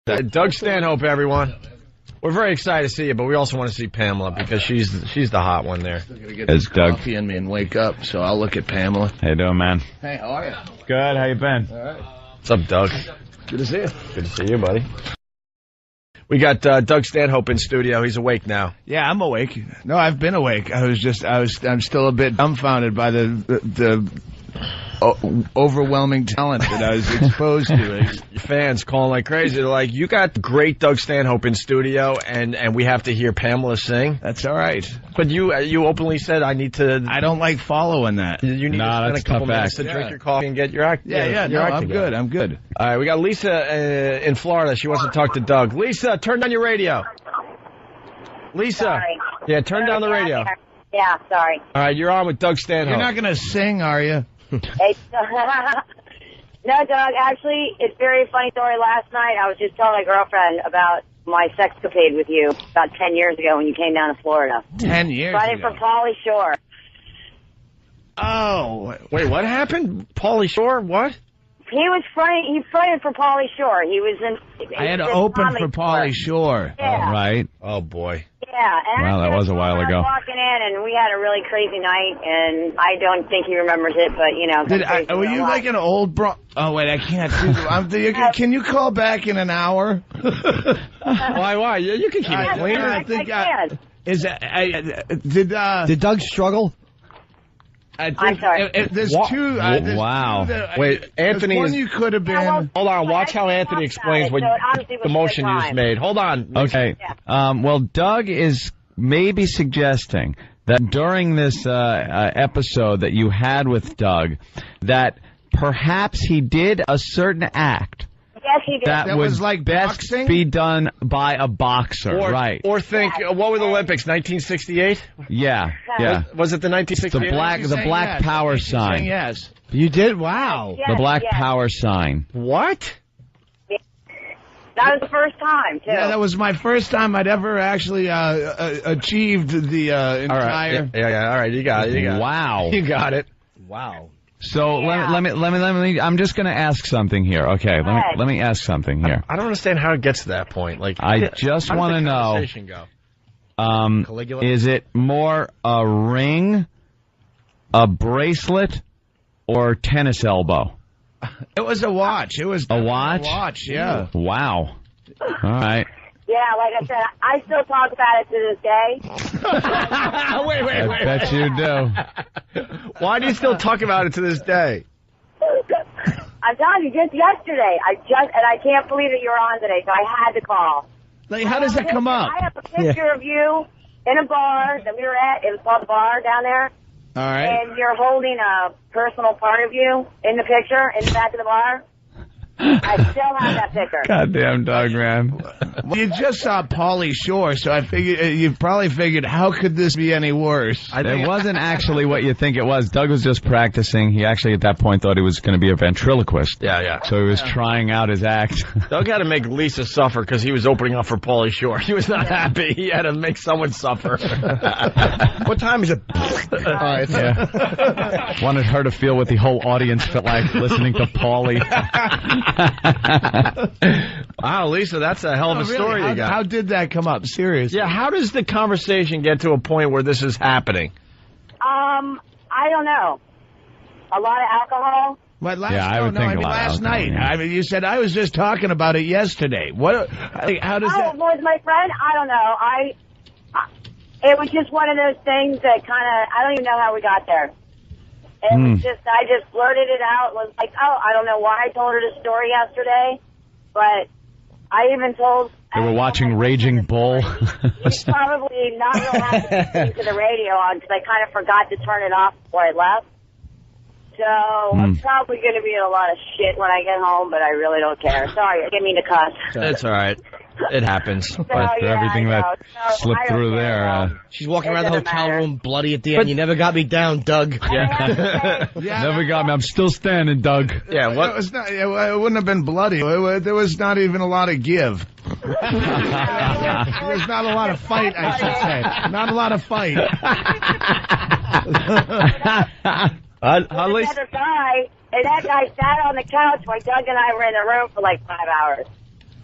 Doug Stanhope, everyone. We're very excited to see you, but we also want to see Pamela because she's the hot one there. I'm gonna get this coffee in me and wake up, so I'll look at Pamela. How you doing, man? Hey, how are you? Good. How you been? All right. What's up, Doug? Good to see you. Good to see you, buddy. We got Doug Stanhope in studio. He's awake now. Yeah, I'm awake. No, I've been awake. I'm still a bit dumbfounded by the overwhelming talent that I was exposed to. Your fans calling like crazy. They're like, you got great Doug Stanhope in studio, and we have to hear Pamela sing. That's all right. But you openly said I need to. I don't like following that. You need to spend a couple minutes to drink your coffee and get your act. I'm good. I'm good. All right, we got Lisa in Florida. She wants to talk to Doug. Lisa, turn down your radio. Lisa. Sorry. Yeah, turn down the radio. Yeah, sorry. All right, you're on with Doug Stanhope. You're not going to sing, are you? No, Doug, actually, it's a very funny story. Last night, I was just telling my girlfriend about my sexcapade with you about 10 years ago when you came down to Florida. 10 years Friday ago. for Pauly Shore. Oh. Wait, what happened? Pauly Shore? What? He was fronting. He fronted for Pauly Shore. He was in. I had to open for Pauly Shore. Yeah. Right. Oh, boy. Yeah. And Wow, that was a while ago. I was walking in, and we had a really crazy night, and I don't think he remembers it, but, you know. Were you like an old bro? Oh, wait, I can't do Can you call back in an hour? Why? You can keep it clean. I can. Did Doug struggle? I'm sorry. There's two. Wow. Wait, Anthony. One you could have been. Hold on. Watch how Anthony explains what the motion you just made. Hold on. Okay. Well, Doug is maybe suggesting that during this episode that you had with Doug, that perhaps he did a certain act. Yes, he did. That was like best boxing? be done by a boxer, right? Or think, what were the Olympics? 1968? Yeah. Was it the 1968? The black power sign. Yes. You did? Wow. Yes, The black yes. power sign. What? That was the first time, too. Yeah, that was my first time I'd ever actually achieved the entire. Yeah. All right, you got it. Wow. You got it. Wow. So let me. I'm just going to ask something here. Okay, let me ask something here. I don't understand how it gets to that point. Like, I just want to know. Caligula? Is it more a ring, a bracelet, or tennis elbow? It was a watch. It was a watch. A watch. Yeah. Wow. All right. Yeah, like I said, I still talk about it to this day. Wait. I bet you do. Why do you still talk about it to this day? I'm telling you, just yesterday, I can't believe that you're on today, so I had to call. Like, how does that come up? I have a picture of you in a bar that we were at. It was called the bar down there. All right. And you're holding a personal part of you in the picture in the back of the bar. I still have that picture. Goddamn dog, man. Well, you just saw Pauly Shore, so I figured you probably figured, how could this be any worse? It wasn't actually what you think it was. Doug was just practicing. He actually, at that point, thought he was going to be a ventriloquist. Yeah. So he was trying out his act. Doug had to make Lisa suffer because he was opening up for Pauly Shore. He was not happy. He had to make someone suffer. What time is it? Wanted her to feel what the whole audience felt like listening to Pauly. Wow, Lisa, that's a hell of a story you got. How did that come up? Seriously. Yeah, how does the conversation get to a point where this is happening? I don't know. A lot of alcohol. But last night. Yeah. I mean, you said I was just talking about it yesterday. What? How does that? Was my friend? I don't know. It was just one of those things that kind of, I don't even know how we got there. It was just, I just blurted it out. It was like, I don't know why I told her the story yesterday, but I even told. They were watching Raging Bull. He's probably not real happy listening to the radio on because I kind of forgot to turn it off before I left. So I'm probably going to be in a lot of shit when I get home, but I really don't care. Sorry, I didn't mean to cuss. It's all right. It happens. So, But for everything that slipped through there. She's walking around the hotel room bloody at the end. You never got me down, Doug. Never got me. I'm still standing, Doug. Yeah, what? It wouldn't have been bloody. There was not even a lot of give. There's not a lot of fight, I should say. Not a lot of fight. Another guy, and that guy sat on the couch while Doug and I were in the room for like 5 hours.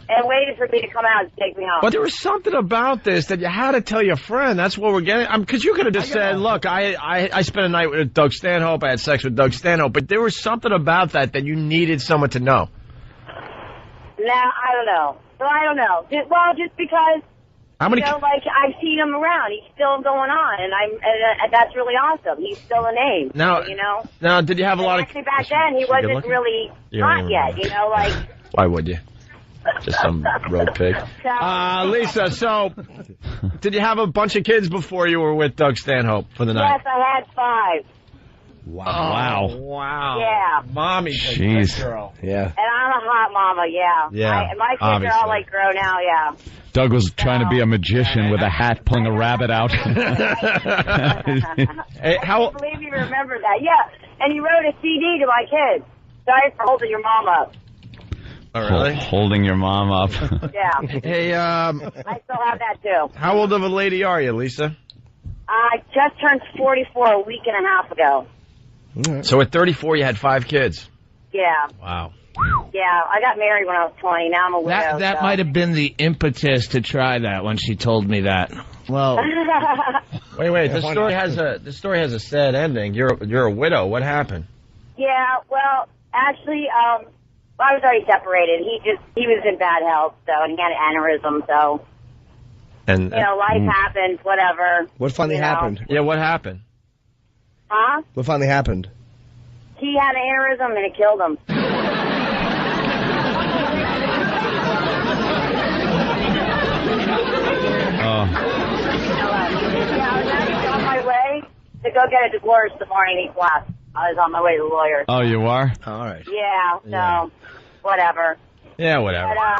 and waited for me to come out and take me home. But there was something about this that you had to tell your friend. That's what we're getting. Because you could have just said, look, I spent a night with Doug Stanhope. I had sex with Doug Stanhope. But there was something about that you needed someone to know. Nah, I don't know. So I don't know. Just because, How many? like, I've seen him around. He's still going on, and that's really awesome. He's still a name. Now, Now, did you have a lot of... Actually, back then, he wasn't really hot yet, like... Why would you? Just some road pig. Lisa, so did you have a bunch of kids before you were with Doug Stanhope for the night? Yes, I had 5. Wow. Wow. Yeah. Mommy's a Jeez. good girl. Yeah. And I'm a hot mama, yeah. Yeah, My kids obviously. are all, like, grown now, yeah. Doug was trying to be a magician with a hat pulling a rabbit out. Hey, I can't believe you remember that. Yeah, and you wrote a CD to my kids. Sorry for holding your mom up. Oh, really? Holding your mom up. Yeah. Hey, I still have that, too. how old of a lady are you, Lisa? I just turned 44 a week and a half ago. So at 34, you had 5 kids. Yeah. Wow. Yeah, I got married when I was 20. Now I'm a widow. That so. might have been the impetus to try that when she told me that. Well, Wait. The story has a sad ending. You're a widow. What happened? Yeah, well, actually, I was already separated. He was in bad health, and he had an aneurysm, so, And life happens, whatever. what finally happened? yeah, what happened? Huh? What finally happened? He had an aneurysm and it killed him. Oh. Yeah, I was actually on my way to go get a divorce the morning he left. I was on my way to the lawyer. Oh, you are? All right. Yeah, whatever. Yeah, whatever. But,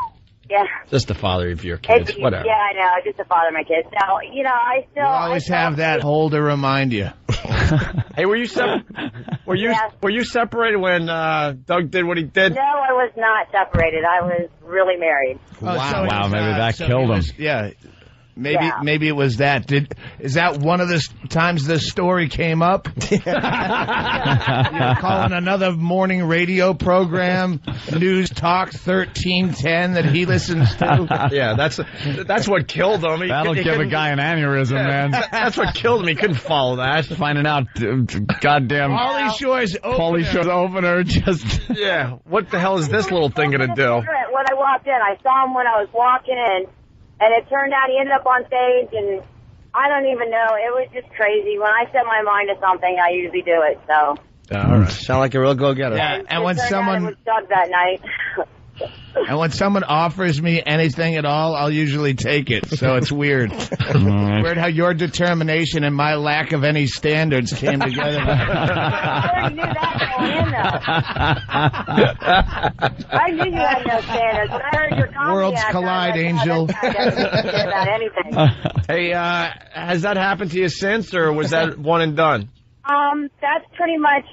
yeah. Just the father of your kids. Whatever. Yeah, I know. Just to father my kids. So, I still... You always have that hole to remind you. Hey, were you separated when Doug did what he did? No, I was not separated. I was really married. Wow, maybe that killed him. Yeah. Maybe it was that. Is that one of the times this story came up? You're calling another morning radio program, News Talk 1310 that he listens to? Yeah, that's what killed him. That'll give a guy an aneurysm, man. That's what killed him. He couldn't follow that. Finding out, goddamn Pauly Shore's opener just... Yeah, what the hell is this little thing going to do? When I walked in, I saw him when I was walking in. And it turned out he ended up on stage, and I don't even know. It was just crazy. When I set my mind to something, I usually do it. So. All right. Sound like a real go-getter. Yeah, and when it turned out someone... it was Doug that night. And when someone offers me anything at all, I'll usually take it. So it's weird. Weird how your determination and my lack of any standards came together. I already knew that going in, though. I knew you had no standards. When I heard your comedy Worlds act, collide, I was like, Angel. Oh, that guy doesn't care about anything. Hey, has that happened to you since, or was that one and done? That's pretty much,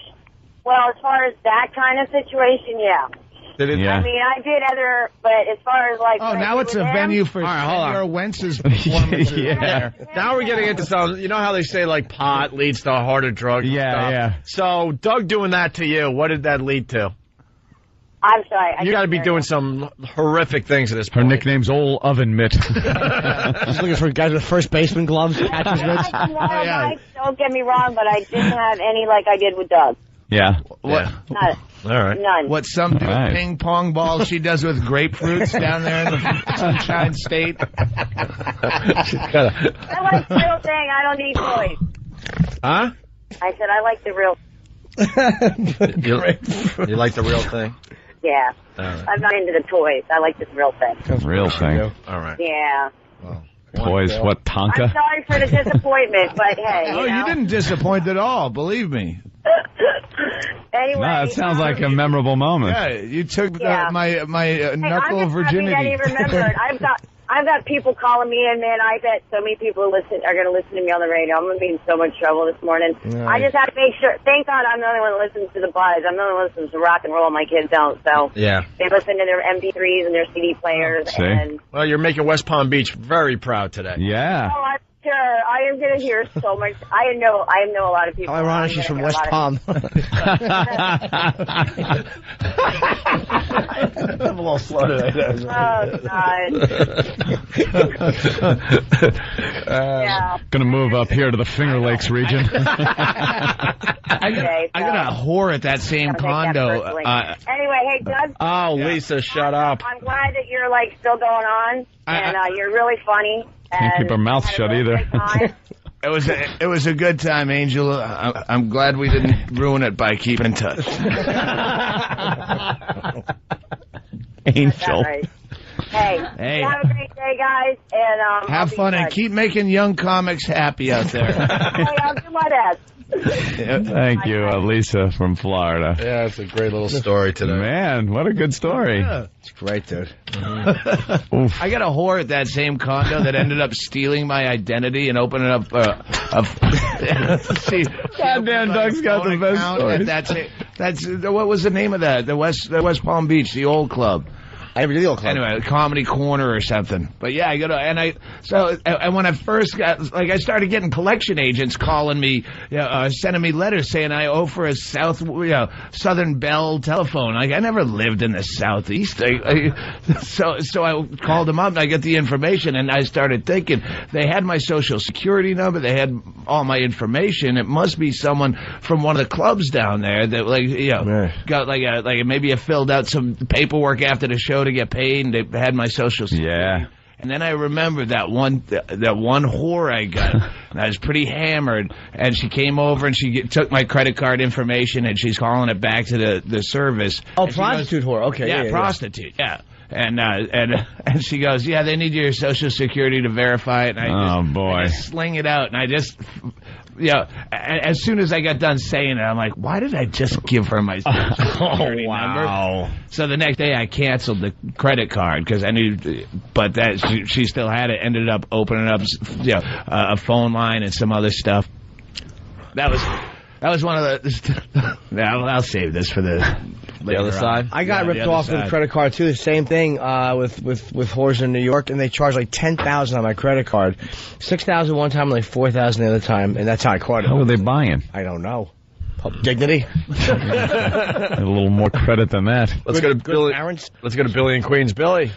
well, as far as that kind of situation, yeah. Did it? Yeah. I mean, I did other, but as far as like... Oh, now it's a venue for Senor Wentz's performance. Yeah. Now we're getting into some, you know how they say, like, pot leads to harder drugs? Yeah, stuff? yeah. So, Doug doing that to you, what did that lead to? I'm sorry. You got to be doing some horrific things at this Her point. nickname's Old Oven Mitt. Just looking for guys with first baseman gloves, catcher's mitts. Don't get me wrong, but I didn't have any like I did with Doug. Yeah. What? None. All right. None. What some do Right. with ping pong balls, she does with grapefruits down there in the Sunshine State. I like the real thing. I don't need toys. Huh? I said I like the real. You like the real thing? Yeah. All right. I'm not into the toys. I like this real thing. Real thing. All right. Yeah. Toys, what, I'm Tonka? sorry for the disappointment, but hey, Oh, you didn't disappoint at all, believe me. Anyway. No, it sounds like a memorable moment. Yeah, you took Yeah. my knuckle I'm of just happy that virginity. he remembered. I've got people calling me in, man. I bet so many people are going to listen to me on the radio. I'm going to be in so much trouble this morning. I just have to make sure. Thank God I'm the only one that listens to the buzz. I'm the only one that listens to rock and roll. My kids don't. So Yeah. they listen to their MP3s and their CD players. See? And Well, you're making West Palm Beach very proud today. Yeah. sure. I am going to hear so much. I know a lot of people. How ironic, she's from West Palm. I'm a little slow today. Oh, God. Yeah. Gonna move up here to the Finger Lakes region. I got a whore at that same condo. Anyway, hey, Doug. Oh, Lisa, shut up. I'm glad that you're, like, still going on, and you're really funny. Can't keep her mouth shut either. It was a good time, Angel. I'm glad we didn't ruin it by keeping in touch. Angel. Right. Hey, have a great day, guys, and have fun and keep making young comics happy out there. Hey, I'll do my best. Thank you, Lisa from Florida. Yeah, it's a great little story today. Man, what a good story. Yeah. It's great, dude. I got a whore at that same condo that ended up stealing my identity and opening up Goddamn, Doug's got the best stories. That's what was the name of that? The West Palm Beach, the old club. I never did the old club. Anyway, Comedy Corner or something. But yeah, I go to, and when I first got, like, I started getting collection agents calling me, sending me letters saying I owe for a Southern Bell telephone. Like, I never lived in the Southeast. So I called them up and I got the information and I started thinking they had my social security number, they had all my information. It must be someone from one of the clubs down there that got maybe I filled out some paperwork after the show to get paid, and they had my social security. Yeah. And then I remember that one whore I got. And I was pretty hammered, and she came over and she took my credit card information, and she's calling it back to the service. Oh, prostitute whore. Okay. Yeah, prostitute. Yeah. And she goes, yeah, they need your social security to verify it. And I just sling it out, and I just. As soon as I got done saying it, I'm like, why did I just give her my social security number? So the next day I canceled the credit card because I knew, but that she still had it. Ended up opening up, a phone line and some other stuff. That was one of the. I'll save this for the other side. I got ripped off with a credit card too. The same thing with whores in New York, and they charged like $10,000 on my credit card, $6,000 one time, and like $4,000 the other time, and that's how I caught it. How were they buying? I don't know. Dignity. A little more credit than that. Let's go to Billy. Parents. Let's go to Billy in Queens. Billy.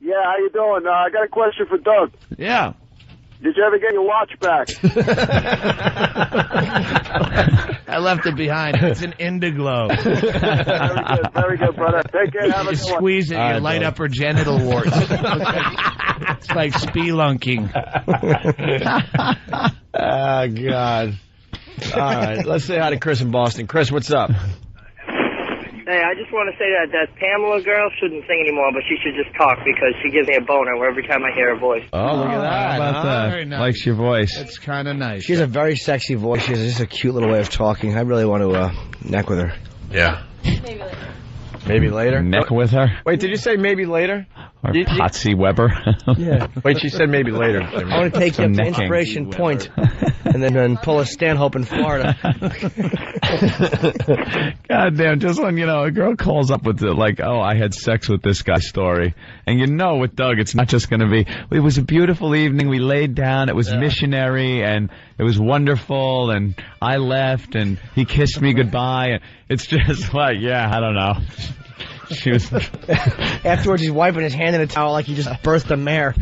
Yeah, how you doing? I got a question for Doug. Yeah. Did you ever get your watch back? I left it behind. It's an Indiglo. Very good, brother. Take care. Have a good one. Squeeze it, you light up her genital warts. It's like spelunking. Oh, God. All right, let's say hi to Chris in Boston. Chris, what's up? Hey, I just want to say that Pamela girl shouldn't sing anymore, but she should just talk because she gives me a boner every time I hear her voice. Oh, look at that. How about that? Very nice. Likes your voice. It's kind of nice. She has a very sexy voice. She has just a cute little way of talking. I really want to neck with her. Yeah. Maybe later. Maybe later? Neck with her? Wait, did you say maybe later? Or Patsy Weber? Yeah. Wait, she said maybe later. I want to take you up to Inspiration Point and then pull a Stanhope in Florida. God damn, just when, a girl calls up with I had sex with this guy story. And with Doug, it's not just going to be, it was a beautiful evening, we laid down, it was missionary, and it was wonderful, and I left, and he kissed me goodbye. And it's just I don't know. She was. Afterwards, he's wiping his hand in a towel like he just birthed a mare.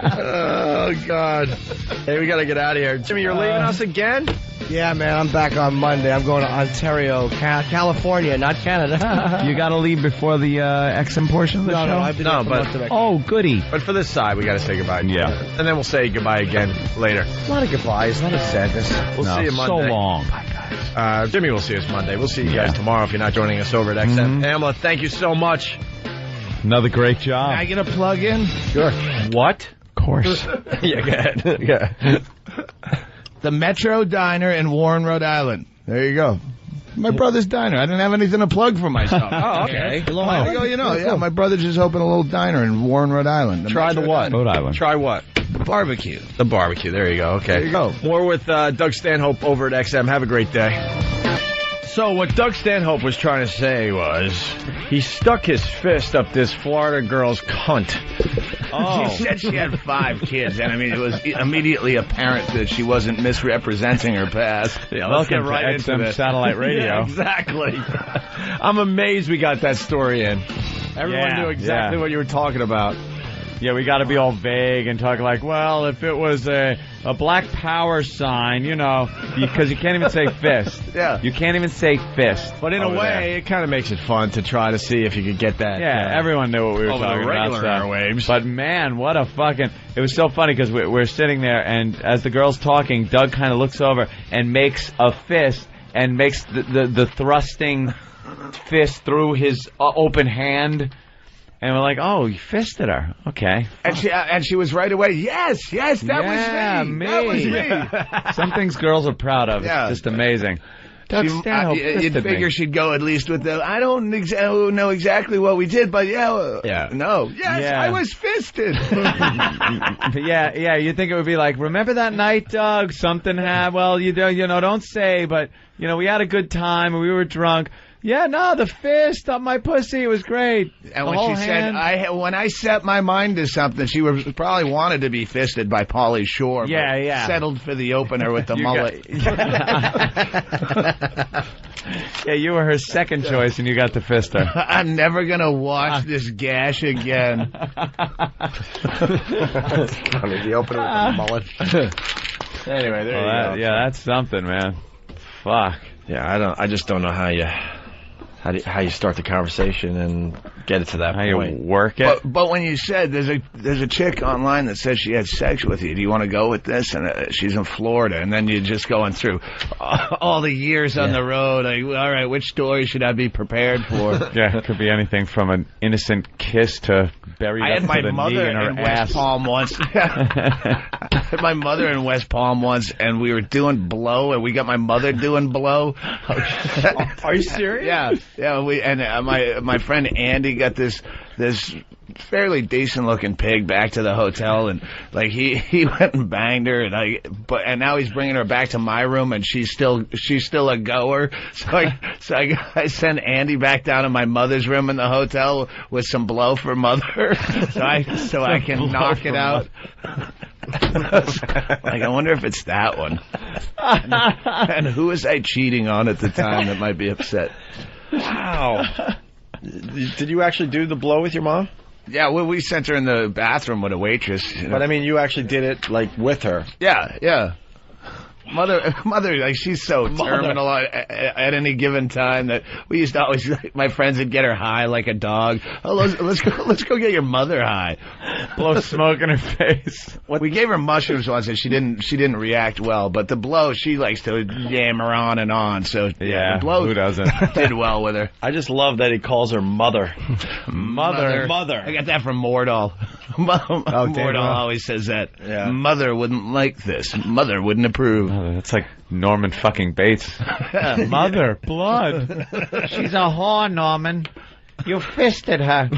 Oh, God. Hey, we got to get out of here. Jimmy, you're leaving us again? Yeah, man, I'm back on Monday. I'm going to Ontario, California, not Canada. You got to leave before the XM portion of the show? No, I've been there for most of it. Oh, goody. But for this side, we got to say goodbye. Yeah. And then we'll say goodbye again later. A lot of goodbyes, a lot of sadness. We'll see you Monday. So long. Bye, guys. Jimmy will see us Monday. We'll see you guys tomorrow if you're not joining us over at XM. Mm-hmm. Pamela, thank you so much. Another great job. Can I get a plug in? Sure. What? Of course. Yeah, go ahead. Yeah. The Metro Diner in Warren, Rhode Island. There you go. My brother's diner. I didn't have anything to plug for myself. Oh, okay. My brother just opened a little diner in Warren, Rhode Island. Try the what? Rhode Island. Try what? Barbecue. The barbecue. There you go. Okay. There you go. More with Doug Stanhope over at XM. Have a great day. So what Doug Stanhope was trying to say was he stuck his fist up this Florida girl's cunt. Oh. She said she had 5 kids, and I mean, it was immediately apparent that she wasn't misrepresenting her past. Yeah, let's get right into XM this. satellite radio. Yeah, exactly. I'm amazed we got that story in. Everyone knew exactly what you were talking about. Yeah, we got to be all vague and talk like, well, if it was a black power sign, you know, because you can't even say fist. Yeah. You can't even say fist. But in a way, it kind of makes it fun to try to see if you could get that. Yeah, everyone knew what we were over talking the regular about. airwaves. But man, what a fucking... It was so funny because we're sitting there, and as the girl's talking, Doug kind of looks over and makes a fist and makes the thrusting fist through his open hand. And we're like, oh, you fisted her. Okay. And she was right away, yes, that was me. That was me. Some things girls are proud of. Yeah. It's just amazing. Doug Stanhope you'd figure she'd go at least with the, I don't know exactly what we did, but I was fisted. yeah, you think it would be like, remember that night, Doug? Something happened. Well, you know, don't say, but, you know, we had a good time and we were drunk. Yeah, no, the fist up my pussy, it was great. And when she said, when I set my mind to something, she probably wanted to be fisted by Pauly Shore. Yeah. Settled for the opener with the mullet. Yeah, you were her second choice, and you got the fister. I'm never going to wash this gash again. The opener with the mullet. Anyway, there you go. Yeah, that's something, man. Fuck. Yeah, I just don't know how you start the conversation and get it to that point. How you work it. But when you said there's a chick online that says she had sex with you, do you want to go with this? And she's in Florida, and then you're just going through all the years on the road. Like, all right, which story should I be prepared for? Yeah, it could be anything from an innocent kiss to buried I up had to the my knee mother in her in ass. West Palm once. I had my mother in West Palm once, and we were doing blow, and we got my mother doing blow. Are you serious? Yeah. My friend Andy got this fairly decent looking pig back to the hotel, and like he went and banged her, and now he's bringing her back to my room, and she's still a goer. So I send Andy back down to my mother's room in the hotel with some blow for mother, so I can knock it out. Like, I wonder if it's that one. And who was I cheating on at the time that might be upset? Wow. Did you actually do the blow with your mom? Yeah, we sent her in the bathroom with a waitress. You know? But I mean, you actually did it like with her. Yeah. Mother, like, she's so terminal at any given time that we used to always, like, my friends would get her high like a dog. Oh, let's go get your mother high. Blow smoke in her face. We gave her mushrooms once and she didn't react well, but the blow, she likes to yammer on and on. So yeah, the blow who doesn't? Did well with her. I just love that he calls her mother. Mother. I got that from Mordall. Mordall always says that. Yeah. Mother wouldn't like this. Mother wouldn't approve. That's like Norman fucking Bates. Mother, blood. She's a whore, Norman. You fisted her.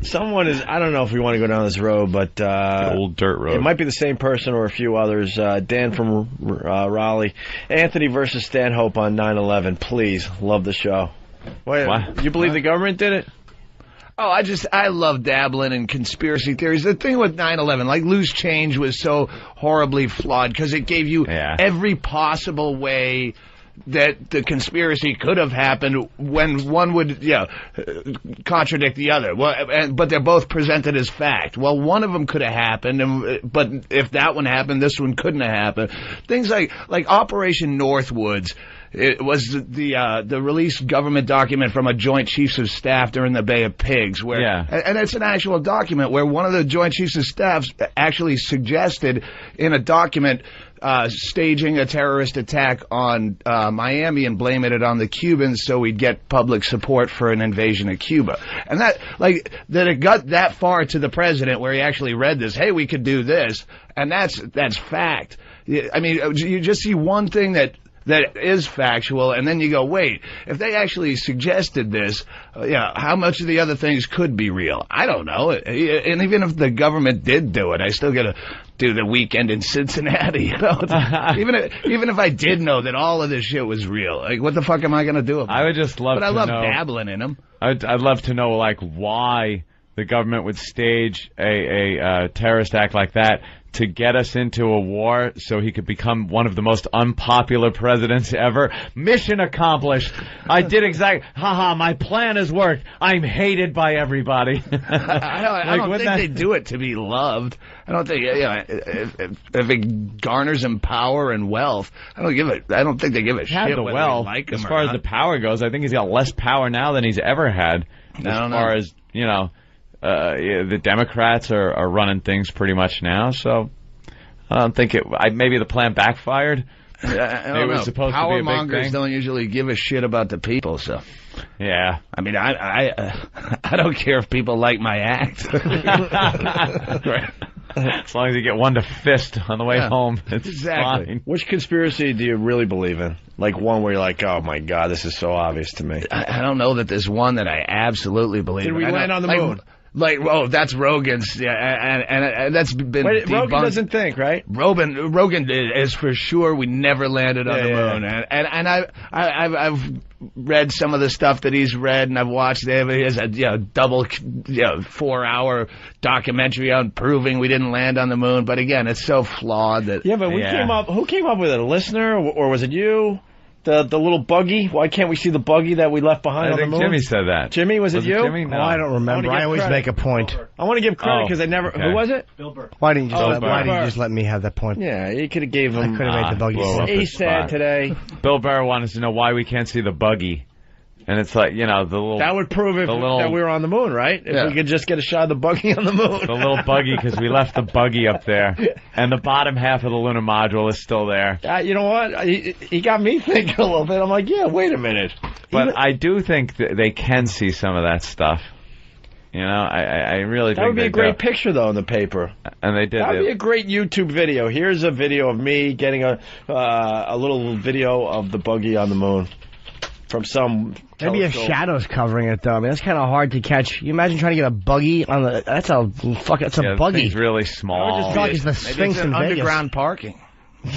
Someone is, I don't know if we want to go down this road, but the old dirt road. It might be the same person or a few others. Dan from Raleigh. Anthony versus Stanhope on 9/11. Please, love the show. Wait, what? You believe the government did it? Oh, I love dabbling in conspiracy theories. The thing with 9/11, like Loose Change was so horribly flawed because it gave you every possible way that the conspiracy could have happened when one would, contradict the other. Well, but they're both presented as fact. Well, one of them could have happened, but if that one happened, this one couldn't have happened. Things like Operation Northwoods. It was the released government document from a Joint Chiefs of Staff during the Bay of Pigs, and it's an actual document where one of the Joint Chiefs of Staff actually suggested in a document staging a terrorist attack on Miami and blaming it on the Cubans so we'd get public support for an invasion of Cuba. And that it got that far to the president where he actually read this, hey, we could do this, and that's fact. I mean, you just see one thing that that is factual, and then you go, wait, if they actually suggested this, how much of the other things could be real? I don't know. And even if the government did do it, I still got to do the weekend in Cincinnati. You know? even if I did know that all of this shit was real, like, what the fuck am I going to do about it? I would just love to know. But I love dabbling in them. I'd love to know, like, why the government would stage a terrorist act like that to get us into a war so he could become one of the most unpopular presidents ever. Mission accomplished. I did exactly. Haha, my plan has worked. I'm hated by everybody. I don't think they do it to be loved. I don't think, if it garners him power and wealth, I don't think they give a shit the whether wealth. they like him as far as the power goes, I think he's got less power now than he's ever had. As far as, the Democrats are running things pretty much now, so I don't think maybe the plan backfired. It was supposed to be a big thing. Powermongers don't usually give a shit about the people, so. Yeah. I mean, I don't care if people like my act. Right. As long as you get one to fist on the way home, it's fine. Which conspiracy do you really believe in? Like one where you're like, oh my God, this is so obvious to me. I don't know that there's one that I absolutely believe in. Did we land on the moon? That's Rogan's, and that's been debunked. Rogan doesn't think, right? Rogan is for sure we never landed on the moon, and I've read some of the stuff that he's read, and I've watched. He has a double 4-hour documentary on proving we didn't land on the moon. But again, it's so flawed that but who came up with it? A listener, or was it you? The little buggy? Why can't we see the buggy that we left behind on the moon? Jimmy said that. Jimmy, was it you? Jimmy? No. Oh, I don't remember. I always make a point. I want to give credit because I never. Okay. Who was it? Bill Burr. Why didn't you just let me have that point? Yeah, you could have gave him. I could have made the buggy. He's sad today. Bill Burr wanted to know why we can't see the buggy. And it's like, the little... That would prove that we were on the moon, right? If we could just get a shot of the buggy on the moon. The little buggy, because we left the buggy up there. And the bottom half of the lunar module is still there. You know what? He got me thinking a little bit. I'm like, wait a minute. But I do think that they can see some of that stuff. I really think that would be a great picture, though, in the paper. And they did. That would be a great YouTube video. Here's a video of me getting a little video of the buggy on the moon. From some maybe a shadow's covering it, though. I mean, that's kind of hard to catch. You imagine trying to get a buggy on the... That's a buggy. It's really small. Just like it's the Sphinx in Vegas. Underground parking. You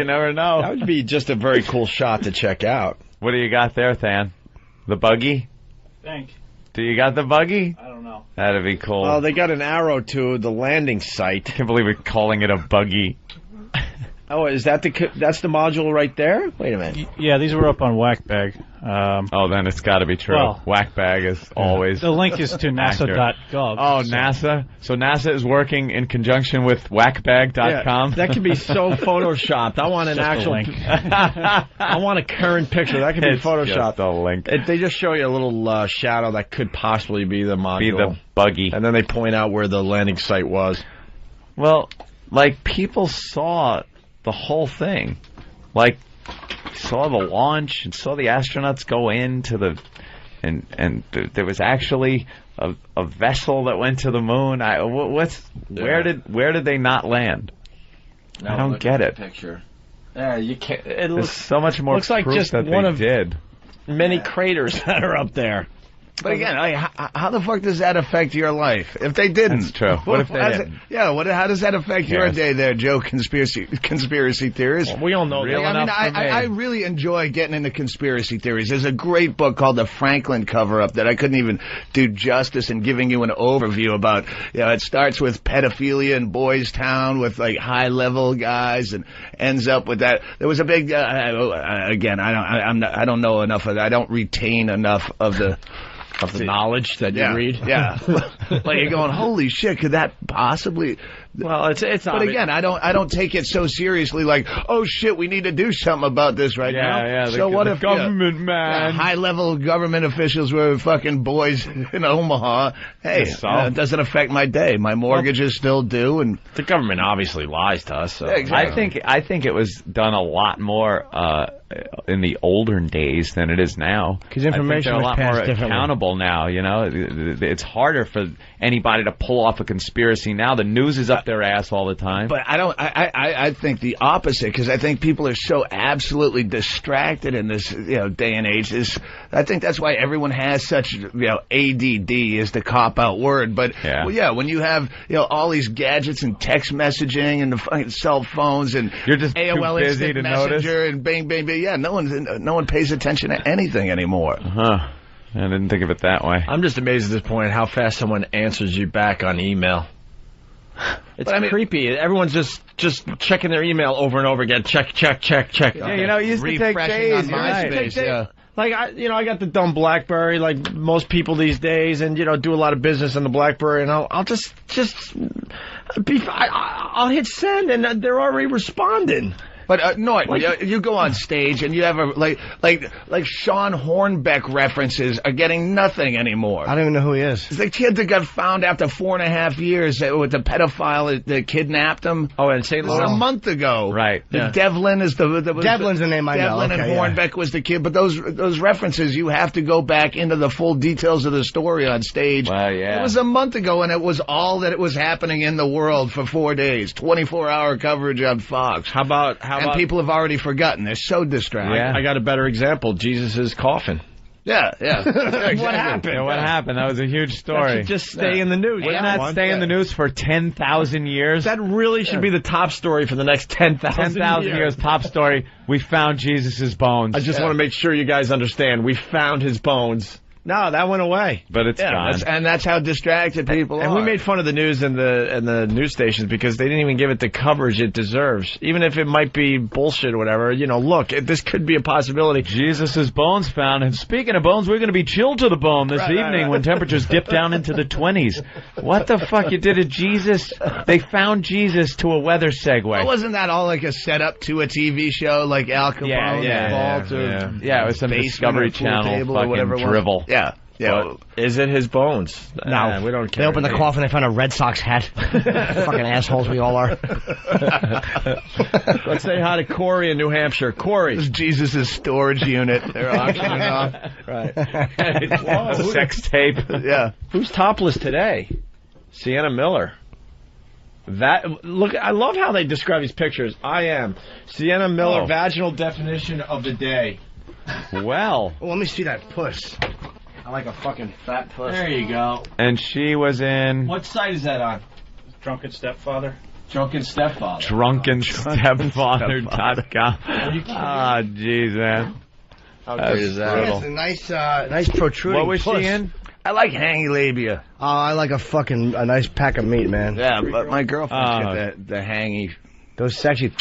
never know. That would be just a very cool shot to check out. What do you got there, Than? The buggy? Thank. Do you got the buggy? I don't know. That'd be cool. Well, they got an arrow to the landing site. I can't believe we're calling it a buggy. Oh, is that that's the module right there? Wait a minute. Yeah, these were up on Whackbag. Then it's got to be true. Well, Whackbag is always. The link is to nasa.gov. Oh, NASA. So NASA is working in conjunction with whackbag.com. Yeah, that could be so photoshopped. I want an actual link. I want a current picture. That could be photoshopped. The link. They just show you a little shadow that could possibly be the module. Be the buggy. And then they point out where the landing site was. Well, people saw the whole thing. Saw the launch and saw the astronauts go into the... And there was actually a vessel that went to the moon. Where did they not land? I don't get it. Picture. Yeah, you can't. There's so much more looks like proof just that one they of did. Many craters that are up there. But again, how the fuck does that affect your life? If they didn't, that's true. What if they didn't? How does that affect your day, there, Joe? Conspiracy theorist. Well, we all know that. I really enjoy getting into conspiracy theories. There's a great book called The Franklin Cover-Up that I couldn't even do justice in giving you an overview about. It starts with pedophilia in Boys Town with high-level guys and ends up with that. There was a big. Again, I don't know enough of that. I don't retain enough of the. Of the knowledge that you read? Yeah. You're going, holy shit, could that possibly... Well, it's But again, I don't take it so seriously oh shit, we need to do something about this right now. Yeah, so what if government man high-level government officials were fucking boys in Omaha? Hey, it doesn't affect my day. My mortgage is still due, and the government obviously lies to us. So. Yeah, exactly. I think it was done a lot more in the olden days than it is now. Because information was a lot more accountable now. It's harder for anybody to pull off a conspiracy now. The news is up up their ass all the time. But I think the opposite, because I think people are so absolutely distracted in this day and age. I think that's why everyone has such ADD is the cop out word. But when you have all these gadgets and text messaging and the fucking cell phones and you're just AOL too busy Instant to Messenger notice. and bing bing bing. Yeah, no one pays attention to anything anymore. Huh. I didn't think of it that way. I'm just amazed at this point how fast someone answers you back on email. It's creepy. Everyone's just checking their email over and over again. Check. Yeah, it used to take days. On MySpace, yeah. Like I got the dumb BlackBerry, like most people these days, and do a lot of business on the BlackBerry, and I'll just I'll hit send, and they're already responding. But you go on stage and you have like Sean Hornbeck references are getting nothing anymore. I don't even know who he is. It's the kid that got found after 4.5 years with the pedophile that kidnapped him. Oh, in St. Louis, a month ago. Right. Yeah. Devlin is Devlin's the name I know. Devlin and Hornbeck was the kid. But those references, you have to go back into the full details of the story on stage. Well, yeah. It was a month ago, and it was all that was happening in the world for 4 days. 24-hour coverage on Fox. And people have already forgotten. They're so distracted. Yeah. I got a better example. Jesus' coffin. Yeah. Exactly. What happened? Yeah, what happened? That was a huge story. That should just stay in the news. Wouldn't that stay in the news for 10,000 years? That really should be the top story for the next 10,000 years. Top story. We found Jesus' bones. I just want to make sure you guys understand. We found his bones. No, that went away. But it's gone. That's how distracted people are. And we made fun of the news and the news stations because they didn't even give it the coverage it deserves. Even if it might be bullshit or whatever, look, this could be a possibility. Jesus' bones found. And speaking of bones, we're going to be chilled to the bone this evening when temperatures dip down into the 20s. What the fuck? You did a Jesus? They found Jesus to a weather segue. Well, wasn't that all like a setup to a TV show like Al Capone? Yeah, it was some Discovery Channel fucking drivel. Yeah. But is it his bones? No, we don't care. They opened the coffin, they found a Red Sox hat. Fucking assholes we all are. Let's say hi to Corey in New Hampshire. Corey. This is Jesus' storage unit. They're auctioning off. Right. Sex tape. Yeah. Who's topless today? Sienna Miller. Look, I love how they describe these pictures. I am. Sienna Miller, vaginal definition of the day. Well. Let me see that puss. I like a fucking fat puss. There you go. And she was in... What site is that on? Drunken Stepfather. Drunken Stepfather. DrunkenStepfather.com. Ah, jeez, man. How great is that? Yeah, it's a nice protruding What was puss. she in? I like hangy labia. Oh, I like a nice pack of meat, man. Yeah, but my girlfriend's got the hangy. Those sexy...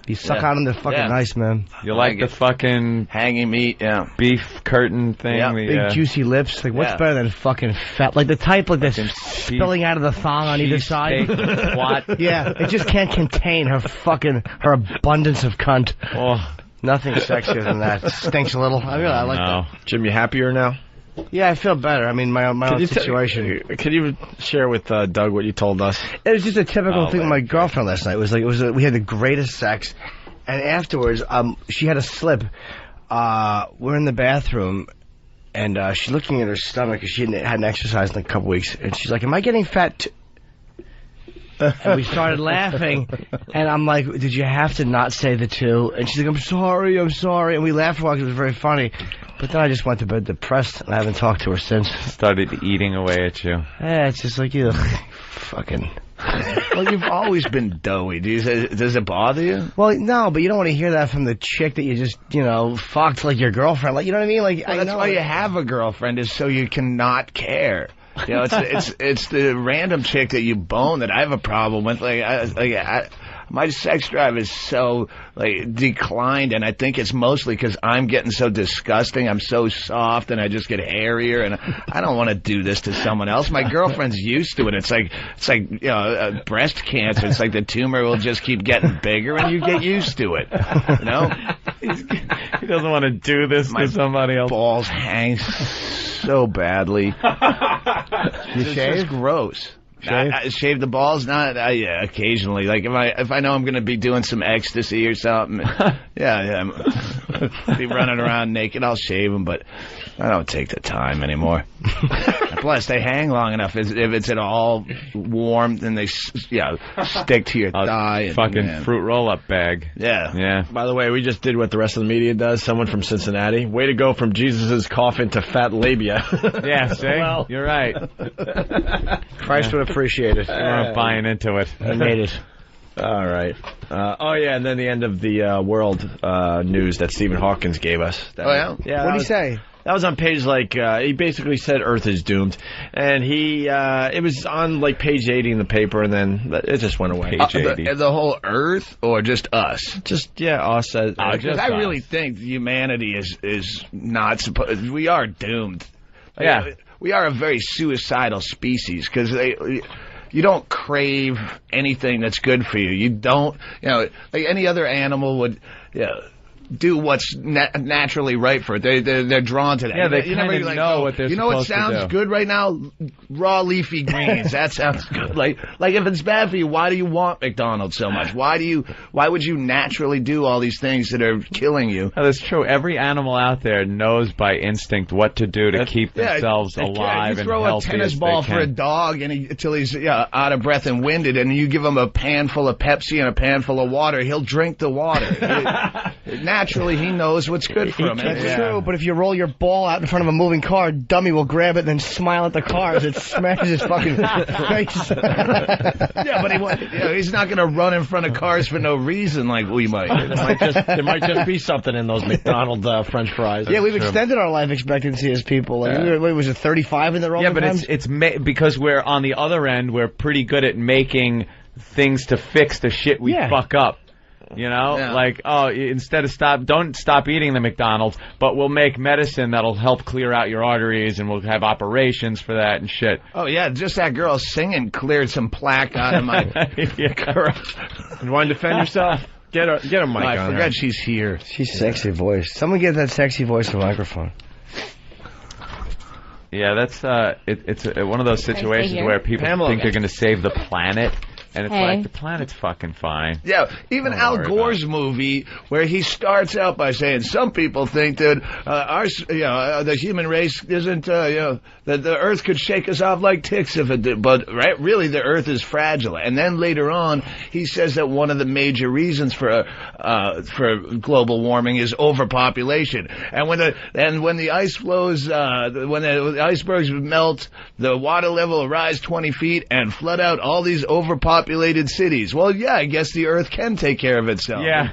You suck on them, they're fucking nice, man. You like the fucking... hangy meat, beef curtain thing? Yeah. Big juicy lips. Like, what's better than fucking fat? Like the type that's spilling out of the thong on either side. What? Yeah, it just can't contain her abundance of cunt. Oh. Nothing sexier than that. It stinks a little. I like that. Jim, you happier now? Yeah, I feel better. I mean, my own situation. Could you share with Doug what you told us? It was just a typical thing with my girlfriend last night. We had the greatest sex, and afterwards, she had a slip. We're in the bathroom, and she's looking at her stomach because she hadn't exercised in a couple weeks, and she's like, "Am I getting fat?" And we started laughing, and I'm like, "Did you have to not say the two?" And she's like, I'm sorry. And we laughed for a while because it was very funny. But then I just went to bed depressed, and I haven't talked to her since. Started eating away at you. Yeah, it's just like, you fucking... Well, you've always been doughy. Does it bother you? Well, no, but you don't want to hear that from the chick that you just, fucked like your girlfriend. Like, you know what I mean? Like, that's why you have a girlfriend, is so you can not care. It's the random chick that you bone that I have a problem with. My sex drive is so declined, and I think it's mostly because I'm getting so disgusting. I'm so soft, and I just get hairier, and I don't want to do this to someone else. My girlfriend's used to it. It's like breast cancer. It's like the tumor will just keep getting bigger, and you get used to it. He doesn't want to do this to somebody else. Balls hang so badly. You shave? It's gross. I shave the balls? Not occasionally. Like if I know I'm going to be doing some ecstasy or something, Yeah. Be running around naked. I'll shave them, but I don't take the time anymore. Plus, they hang long enough. If it's at all warm, then they stick to your thigh. Fucking fruit roll-up bag. Yeah. By the way, we just did what the rest of the media does. Someone from Cincinnati. Way to go from Jesus' coffin to fat labia. Yeah, see? Well, you're right. Christ would appreciate it. You weren't buying into it. I made it. All right. And then the end of the world news that Stephen Hawkins gave us. Yeah? Yeah. What did he say? That was on page, he basically said Earth is doomed. And it was on, page 80 in the paper, and then it just went away. Page 80. The whole Earth, or just us? Us. I really think humanity is not supposed... We are doomed. Yeah. We are a very suicidal species, because you don't crave anything that's good for you. You don't, like any other animal would, do what's naturally right for it. They're drawn to that. Yeah, they kind of know what they're supposed to do. You know what sounds good right now? Raw leafy greens. That sounds good. Like if it's bad for you, why do you want McDonald's so much? Why would you naturally do all these things that are killing you? Oh, that's true. Every animal out there knows by instinct what to do to keep themselves alive and healthy. You throw a tennis ball for a dog until he's out of breath and winded, and you give him a pan full of Pepsi and a pan full of water, he'll drink the water. Naturally, he knows what's good for him. That's true, but if you roll your ball out in front of a moving car, dummy will grab it and then smile at the car as it smashes his fucking face. Yeah, but he's not going to run in front of cars for no reason like we might. There might just be something in those McDonald's French fries. Yeah, we've extended our life expectancy as people. Was it 35 in the Roman times? Yeah, but because we're on the other end, we're pretty good at making things to fix the shit we fuck up. Instead of don't stop eating the McDonald's, but we'll make medicine that'll help clear out your arteries, and we'll have operations for that and shit. Oh, yeah, just that girl singing cleared some plaque out of my... Girl. You want to defend yourself? Get a mic on I forgot her. she's here. She's sexy voice. Someone get that sexy voice to the microphone. Yeah, that's it's one of those situations where people think they're going to save the planet. And it's like, the planet's fucking fine. Yeah, even Al Gore's movie, where he starts out by saying, some people think that the human race isn't, that the Earth could shake us off like ticks if it did. But really, the Earth is fragile. And then later on, he says that one of the major reasons for global warming is overpopulation. And when the ice flows, when the icebergs melt, the water level will rise 20 feet and flood out all these overpopulated cities. Well, yeah, I guess the Earth can take care of itself. Yeah.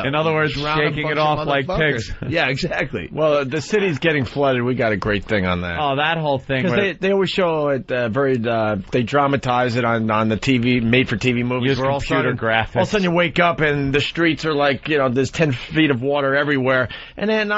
In other words, shaking it off like pigs. Yeah, exactly. Well, the city's getting flooded. We got a great thing on that. Oh, that whole thing. Because they always show it they dramatize it on the TV, made-for-TV movies. Use computer graphics. All of a sudden you wake up and the streets are like, there's 10 feet of water everywhere. And then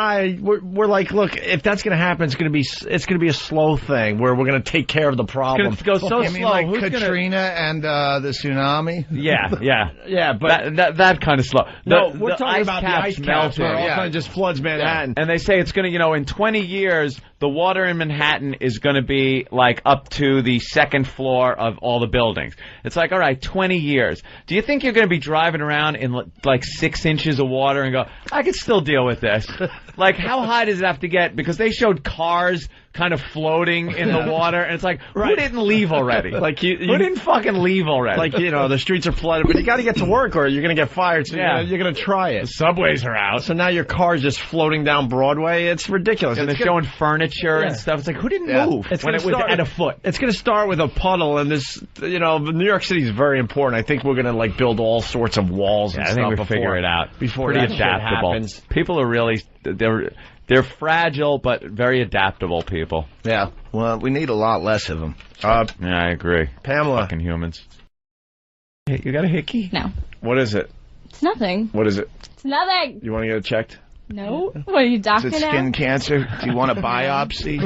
we're like, look, if that's going to happen, it's going to be a slow thing where we're going to take care of the problem. It's going to go so you slow. mean like Katrina and the tsunami? Yeah, but that kind of slow. We're talking about the ice caps where all of a sudden just floods Manhattan. And they say it's going to, in 20 years, the water in Manhattan is going to be like up to the second floor of all the buildings. It's like, all right, 20 years. Do you think you're going to be driving around in like 6 inches of water and go, I could still deal with this? Like, how high does it have to get? Because they showed cars kind of floating in the water, and it's like, who didn't leave already? Who didn't fucking leave already? Like, the streets are flooded, but you got to get to work or you're going to get fired, so you're going to try it. The subways are out. So now your car's just floating down Broadway. It's ridiculous. And they're showing furniture and stuff. It's like, who didn't move when it was at a foot? It's going to start with a puddle, and this, New York City is very important. I think we're going to, build all sorts of walls and stuff. I think we figure it out. Before pretty that adaptable. Shit happens. People are really... They're fragile, but very adaptable people. Yeah. Well, we need a lot less of them. Yeah, I agree. Pamela. Fucking humans. Hey, you got a hickey? No. What is it? It's nothing. What is it? It's nothing. You want to get it checked? No. What, are you doctor now? Is it skin cancer? Do you want a biopsy?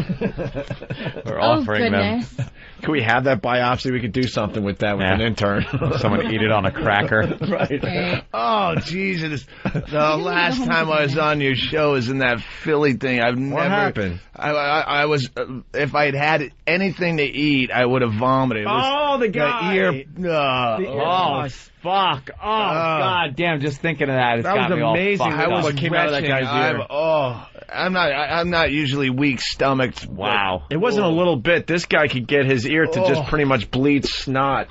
We're offering goodness. them. Can we have that biopsy? We could do something with that with an intern. Someone eat it on a cracker. Right. Oh, Jesus. The last time I was on your show was in that Philly thing. What happened? I was, if I'd had anything to eat, I would have vomited. It was the guy. Fuck. Oh, God damn, just thinking of that. That was amazing. What came out of that guy's ear. I'm not usually weak stomached. Wow. It wasn't a little bit. This guy could get his ear to just pretty much bleed snot.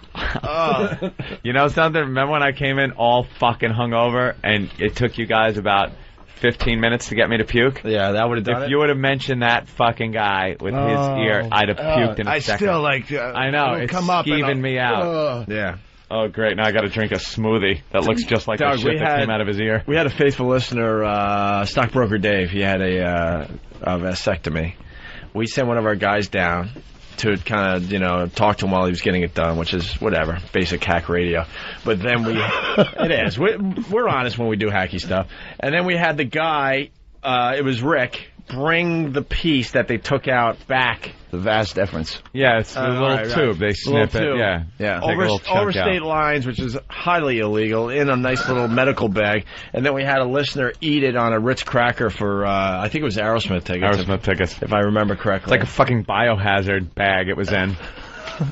You know something? Remember when I came in all fucking hungover and it took you guys about 15 minutes to get me to puke? Yeah, that would have done If you would have mentioned that fucking guy with his ear, I'd have puked in a second. I still I know, it's skeeving me out. Yeah. Oh, great. Now I got to drink a smoothie that looks just like the shit that came out of his ear. We had a faithful listener, Stockbroker Dave. He had a vasectomy. We sent one of our guys down to kind of, talk to him while he was getting it done, which is whatever, basic hack radio. But then it is. We're honest when we do hacky stuff. And then we had the guy, it was Rick, bring the piece that they took out back. The vas deferens. Yeah, it's a little tube. They snip it. Tube. Yeah. Over state lines, which is highly illegal, in a nice little medical bag. And then we had a listener eat it on a Ritz cracker for, I think it was Aerosmith tickets. If I remember correctly. It's like a fucking biohazard bag it was in.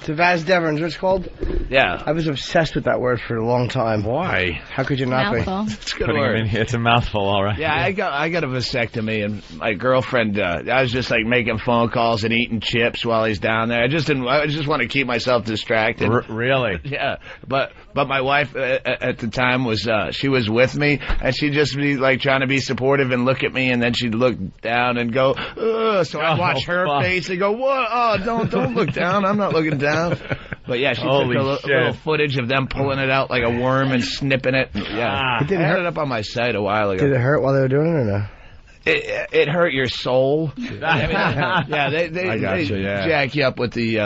The vas deferens, what's it called? Yeah. I was obsessed with that word for a long time. Why? How could you not be? It's a good word. It's a mouthful, all right. Yeah, I got a vasectomy, and my girlfriend, I was just like making phone calls and eating chips while he's down there. I just want to keep myself distracted. Really? Yeah. But my wife at the time was, she was with me, and she'd just be like trying to be supportive and look at me, and then she'd look down and go, ugh. So I'd watch her face and go, what? Oh, don't look down. I'm not looking down. But yeah, she took a little footage of them pulling it out like a worm and snipping it. Yeah. It didn't I had hurt. it up on my site a while ago. Did it hurt while they were doing it or no? It hurt your soul. Yeah, they jack you up with the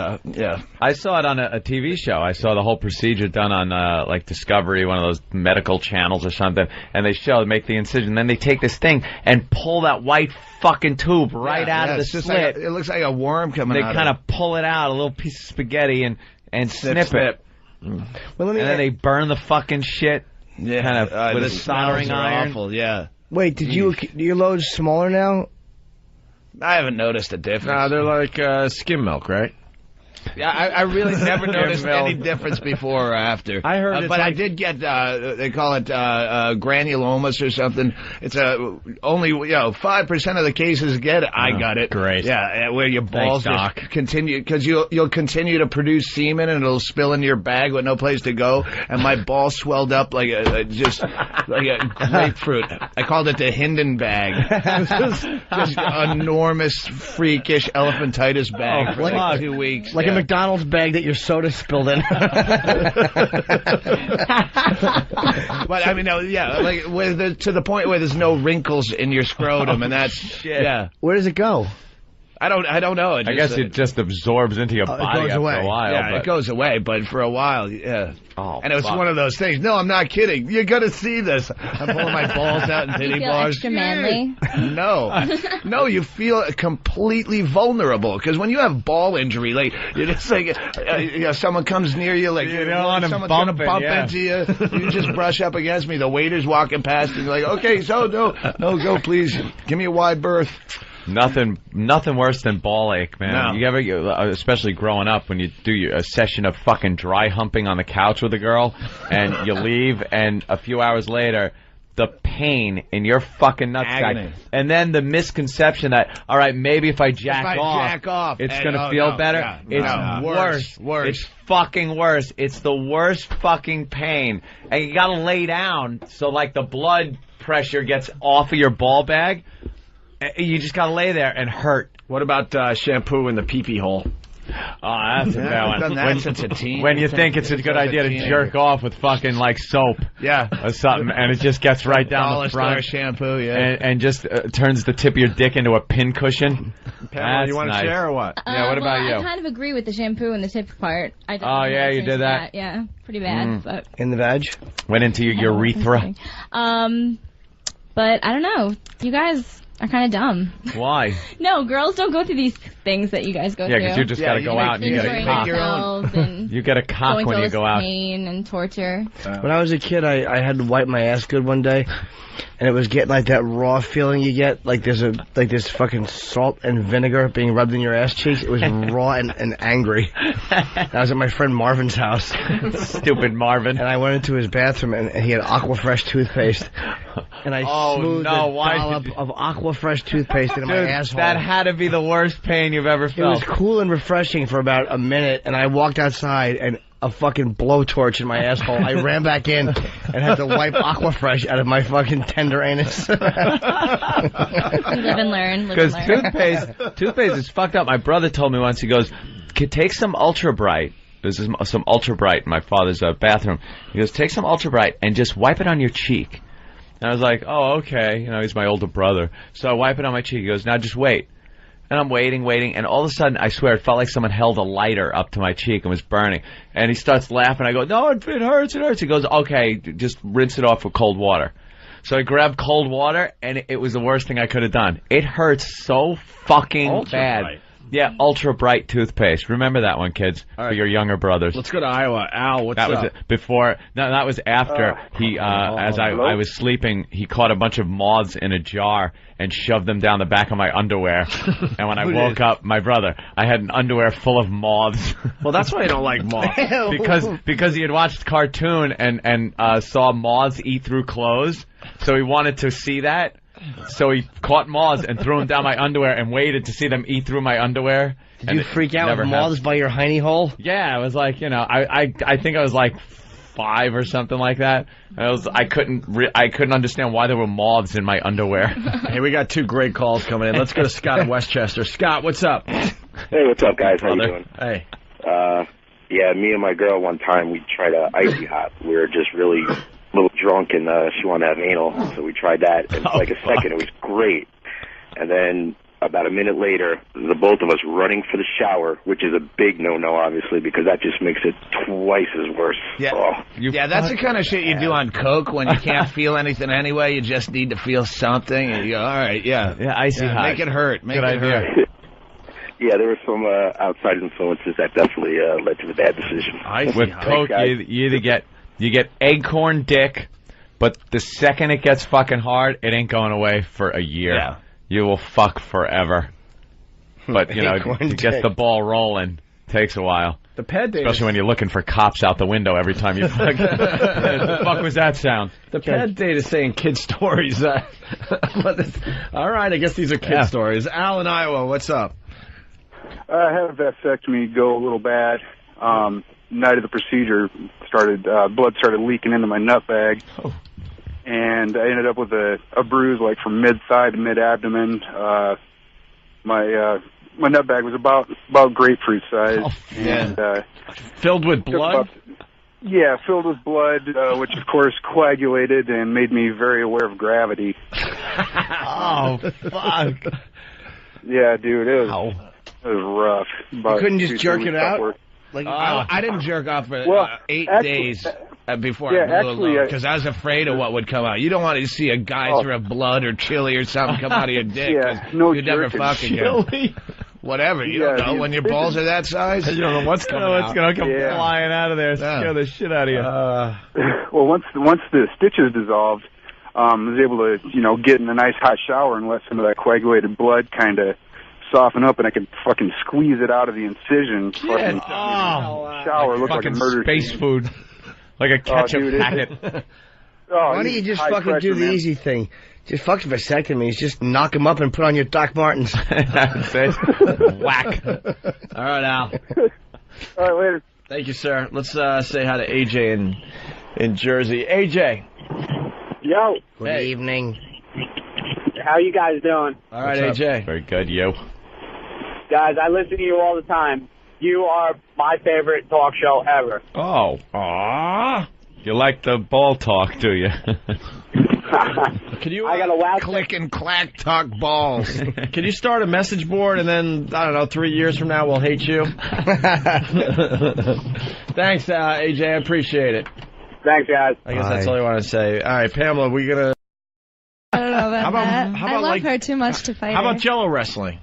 I saw it on a TV show. I saw the whole procedure done on like Discovery, one of those medical channels or something, and they make the incision. Then they take this thing and pull that white fucking tube right out of the slit. It looks like a worm coming out. They kind of pull it out, a little piece of spaghetti, and snip it. Well, and then they burn the fucking shit. Yeah, kind of with a soldering iron. Awful, yeah. Wait, your loads smaller now? I haven't noticed a difference. No, they're like skim milk, right? Yeah, I really never noticed any difference before or after. I heard but I did get, they call it granulomas or something. It's only 5% of the cases get it. I got it. Great. Yeah, where your balls just continue, because you'll continue to produce semen and it'll spill into your bag with no place to go. And my balls swelled up like just like a grapefruit. I called it the Hinden bag. Just enormous, freakish elephantitis bag for like 2 weeks. Like a McDonald's bag that your soda spilled in. But I mean, like to the point where there's no wrinkles in your scrotum, and that's shit. Yeah. Where does it go? I don't know. I guess it just absorbs into your body after a while. Yeah, it goes away, but for a while, yeah. Oh, and it was one of those things. No, I'm not kidding. You're gonna see this. I'm pulling my balls out in titty bars. Extra manly? No, you feel completely vulnerable because when you have ball injury, like you're just like, someone comes near you, like someone's gonna bump into you. You just brush up against me. The waiter's walking past, and you're like, okay, so no, go please, give me a wide berth. Nothing worse than ball ache, man. No. You ever, especially growing up, when you do a session of fucking dry humping on the couch with a girl, and you leave, and a few hours later, the pain in your fucking nutsack, and then the misconception that, all right, maybe if I jack off, it's gonna feel better. Yeah, it's worse. It's fucking worse. It's the worst fucking pain, and you gotta lay down so like the blood pressure gets off of your ball bag. You just gotta lay there and hurt. What about shampoo in the pee-pee hole? Oh, that's a bad one. Done that since a teen. When you think it's a good idea to jerk off with fucking like soap, or something, and it just gets right down the front. Shampoo, and just turns the tip of your dick into a pin cushion. Pamela, you want to share or what? Yeah, what about you? I kind of agree with the shampoo and the tip part. You did that? Yeah, pretty bad. But in the veg? Went into your urethra. But I don't know. You guys are kind of dumb. Why? No, girls don't go through these things that you guys go Yeah, through. because you just got to go out and you got to Enjoying cock. yourselves and You get a cock going when through you this go out. pain and torture. When I was a kid, I had to wipe my ass good one day, and it was getting like that raw feeling you get, like there's this fucking salt and vinegar being rubbed in your ass cheeks. It was raw and angry. I was at my friend Marvin's house. Stupid Marvin. And I went into his bathroom, and he had Aquafresh toothpaste. And I smoothed a dollop of Aquafresh toothpaste into my asshole. That had to be the worst pain you've ever It felt. was cool and refreshing for about a minute, and I walked outside, and a fucking blowtorch in my asshole. I ran back in and had to wipe Aquafresh out of my fucking tender anus. Live and learn. Because toothpaste is fucked up. My brother told me once, he goes, take some Ultra Bright. There's some Ultra Bright in my father's bathroom. He goes, take some Ultra Bright and just wipe it on your cheek. And I was like, oh, okay. You know, he's my older brother. So I wipe it on my cheek. He goes, now just wait. And I'm waiting, and all of a sudden, I swear, it felt like someone held a lighter up to my cheek and was burning. And he starts laughing. I go, no, it hurts, it hurts. He goes, okay, just rinse it off with cold water. So I grabbed cold water, and it was the worst thing I could have done. It hurts so fucking bad. Bright. Yeah, Ultra Bright toothpaste. Remember that one, kids, for your younger brothers. Let's go to Iowa. Al, what's That up? was it. Before. No, that was after he. As I was sleeping, he caught a bunch of moths in a jar and shoved them down the back of my underwear. And when I woke up, my brother, I had an underwear full of moths. Well, that's why you don't like moths. because he had watched cartoon and saw moths eat through clothes, so he wanted to see that. So he caught moths and threw them down my underwear and waited to see them eat through my underwear. Did you freak out with moths by your hiney hole? Yeah, I was like, you know, I think I was like 5 or something like that. I couldn't understand why there were moths in my underwear. Hey, we got 2 great calls coming in. Let's go to Scott in Westchester. Scott, what's up? Hey, what's up, guys? How you doing? Hey. Yeah, me and my girl one time, we tried a icy hot. We were just really a little drunk, and she wanted to have anal, so we tried that. And for like a second, it was great. And then about a minute later, the both of us running for the shower, which is a big no-no, obviously, because that just makes it twice as worse. Yeah, oh. Yeah, that's the kind of shit you do on coke when you can't feel anything anyway. You just need to feel something, and you go, all right, yeah, icy hot. Make it hurt. Make Good it idea. hurt. Yeah, there were some outside influences that definitely led to the bad decision. With coke, you either get acorn dick, but the second it gets fucking hard, it ain't going away for a year. Yeah. You will fuck forever. But, you know, to get the ball rolling takes a while. The ped date, especially when you're looking for cops out the window every time you fuck. What the fuck was that sound? The ped date is saying kid stories. All right, I guess these are kid stories. Al in Iowa, what's up? I had a vasectomy go a little bad. Night of the procedure, blood started leaking into my nut bag, and I ended up with a bruise like from mid-thigh to mid-abdomen. My nut bag was about grapefruit size, and filled with blood. Filled with blood, which of course coagulated and made me very aware of gravity. Oh fuck! Yeah, dude, it was rough. You couldn't just jerk it out? Like I didn't jerk off for 8 days before I blew a load because I was afraid of what would come out. You don't want to see a geyser of blood or chili or something come out of your dick. You'd never fuck again. Whatever, you don't know when your balls are that size. You don't know what's coming out. What's going to come flying out of there? Scare the shit out of you. Well, once the stitches dissolved, I was able to get in a nice hot shower and let some of that coagulated blood kind of soften up, and I could fucking squeeze it out of the incision. Fucking shower looked like a murder space scene. food, like a ketchup packet. Why don't you just fucking do the easy thing? Just fuck vasectomies. Just knock them up and put on your Doc Martens. Whack. All right, Al. All right, later. Thank you, sir. Let's say hi to AJ in Jersey. AJ. Yo. Good evening. How you guys doing? All right, AJ. Very good, yo. Guys, I listen to you all the time. You are my favorite talk show ever. Oh. Aww. You like the ball talk, do you? Can you? I got a wax click and clack talk balls. Can you start a message board and then, I don't know, 3 years from now we'll hate you? Thanks, AJ. I appreciate it. Thanks, guys. I guess that's all I want to say. All right, Pamela, we're going to... I don't know about that. How I about love her too much to fight How her. about Jello wrestling?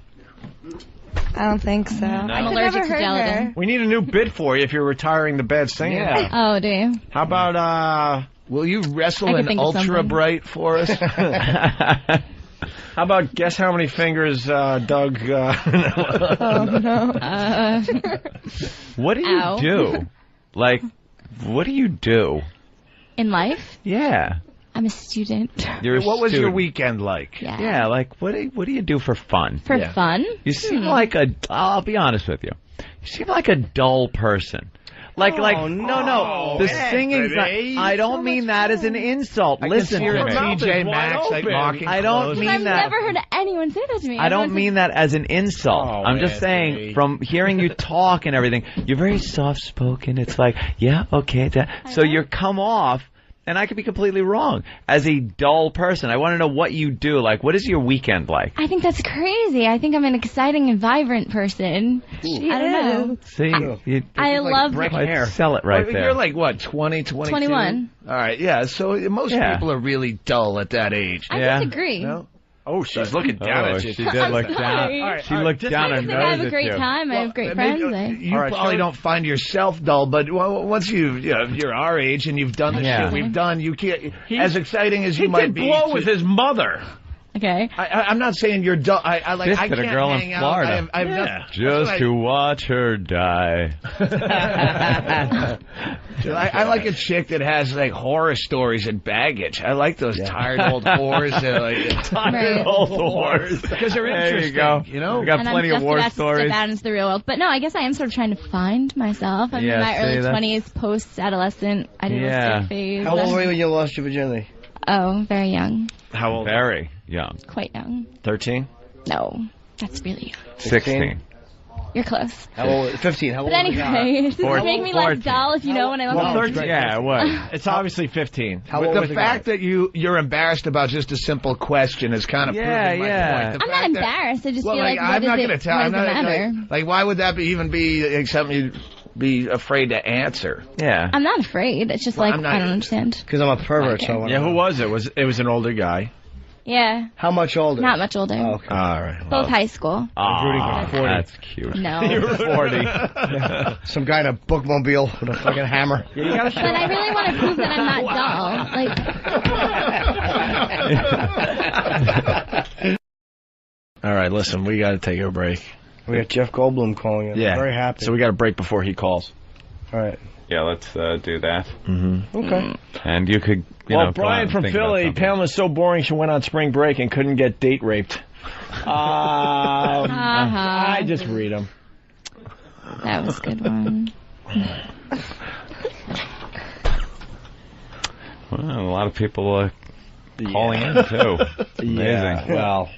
I don't think so. I'm I allergic never to heard gelatin. her. We need a new bit for you if you're retiring the bad singing. Yeah. Oh, do you? How about, will you wrestle I can in think of Ultra something. Bright for us? how about guess how many fingers, Doug, Oh, no. What do you Ow. do? Like, what do you do? In life, Yeah. I'm a student. You're a What was your student. weekend like? Yeah. Yeah, like, what do you do for fun? For Yeah. fun? You seem like I'll be honest with you. You seem like a dull person. No. The singing's not, I don't mean that as an insult. Listen You're to a me. TJ Maxx, like mocking I don't clothes. mean I've that. never heard anyone say that to me. I don't Everyone's mean that as an insult. Oh, I'm just Anthony. saying, from hearing you talk and everything, you're very soft-spoken. It's like, yeah, okay. So you come off, and I could be completely wrong, as a dull person. I want to know what you do. Like, what is your weekend like? I think that's crazy. I think I'm an exciting and vibrant person. I don't know. See, I love I'd sell it right Well, there. You're like, what, 20, 22? 21. All right, yeah, so most people are really dull at that age. I disagree. No? Oh, she's looking down at you. She did look down. sorry. She looked down I her just think I have nose a at great you. time. I have great maybe, friends. You probably don't find yourself dull, but once you're our age and you've done the Yeah. shit we've done, you can't. As exciting as you He might did be, blow with his mother. Okay. I'm not saying you're dull. I like. This I to the can't girl in hang out. Florida. I have Yeah. nothing- Just that's to what watch her die. I like a chick that has like horror stories and baggage. I like those tired old whores. Right. Old whores. Because they're There interesting. you go. You know. We got And plenty I'm of just war about to stories. step out into the real world. But no, I guess I am sort of trying to find myself. I'm Yeah, in my see, early that's- 20s, post-adolescent, idealistic Yeah. phase. How old were you when you lost your virginity? Oh, very young. How old? Very young. Quite young. 13? No, that's really young. 16. You're close. How old? 15. How old? But was the guy? anyway, does this 14. make me less dull if you know when I Well, look 13. Yeah, what? It's obviously 15. How But old was the the fact guy? that you're embarrassed about just a simple question is kind of Yeah, proving my yeah. point. The I'm not fact that- embarrassed. I just Well, feel like, I'm what not is gonna it? tell. What I'm does not it matter? like, why would that be even be like, something you'd be afraid to answer? Yeah. I'm not afraid. It's just Well, like, I'm not- I don't understand. Because I'm a pervert, so I wanna Yeah, know. who was it? It was an older guy. Yeah, How much older? not much older. Oh, okay. All right. Both high school. rooting for 40. That's cute. No. You're 40. Some guy in a bookmobile with a fucking hammer. But I really want to prove that I'm not dull. Like, All right, listen, we got to take a break. We got Jeff Goldblum calling in. Yeah. I'm very happy. So we got to break before he calls. All right. Yeah, let's do that. Mm-hmm. Okay. And you could, you Well, know, go Brian out and from think about Philly, something. Pam was so boring she went on spring break and couldn't get date raped. I just read them. that was a good one. Well, a lot of people calling in, too. Amazing. Yeah, well,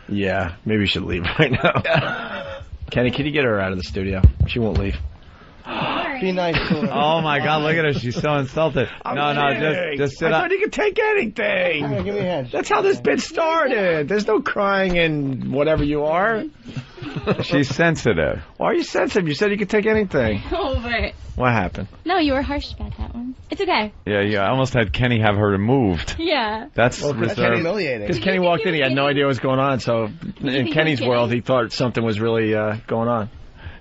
yeah, maybe we should leave right now. Kenny, can you get her out of the studio? She won't leave. Be nice to her. Oh, my God, look at her. She's so insulted. No, just sit I up. thought you could take anything. Hey, give me a hand. That's how this bit started. There's no crying in whatever you are. She's sensitive. Why are you sensitive? You said you could take anything. Over it. What happened? No, you were harsh about that one. It's okay. Yeah, I almost had Kenny have her removed. Yeah. That's That's reserved. humiliating. Because Kenny walked in, he had no idea what was going on. So in he Kenny's was world, kidding? he thought something was really going on.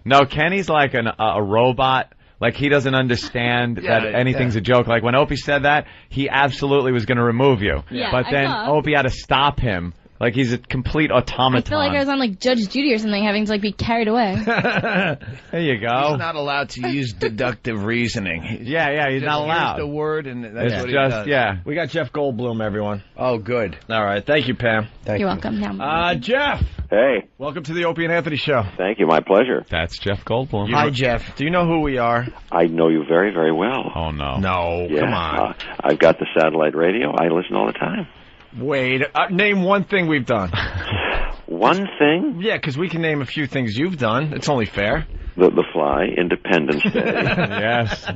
No, Kenny's like a robot. Like, he doesn't understand Yeah, that anything's a joke. Like, when Opie said that, he absolutely was going to remove you. Yeah, But I then saw. Opie had to stop him. Like, he's a complete I automaton. feel like I was on like Judge Judy or something, having to like be carried away. There you go. He's not allowed to use deductive reasosoning. Yeah, he's not allowed. The word, and that's It's what he just, does. yeah. We got Jeff Goldblum, everyone. Oh, good. All right. Thank you, Pam. Thank You're you. welcome. Now, Jeff, Hey, welcome to the Opie and Anthony Show. thank you. My pleasure. That's Jeff Goldblum. Hi, Jeff. Do you know who we are? I know you very, very well. Oh, no. No, Yeah, come on. I've got the satellite radio. I listen all the time. Wait, name one thing we've done. One thing, Yeah, because we can name a few things you've done. It's only fair. the Fly, Independence Day, Yes.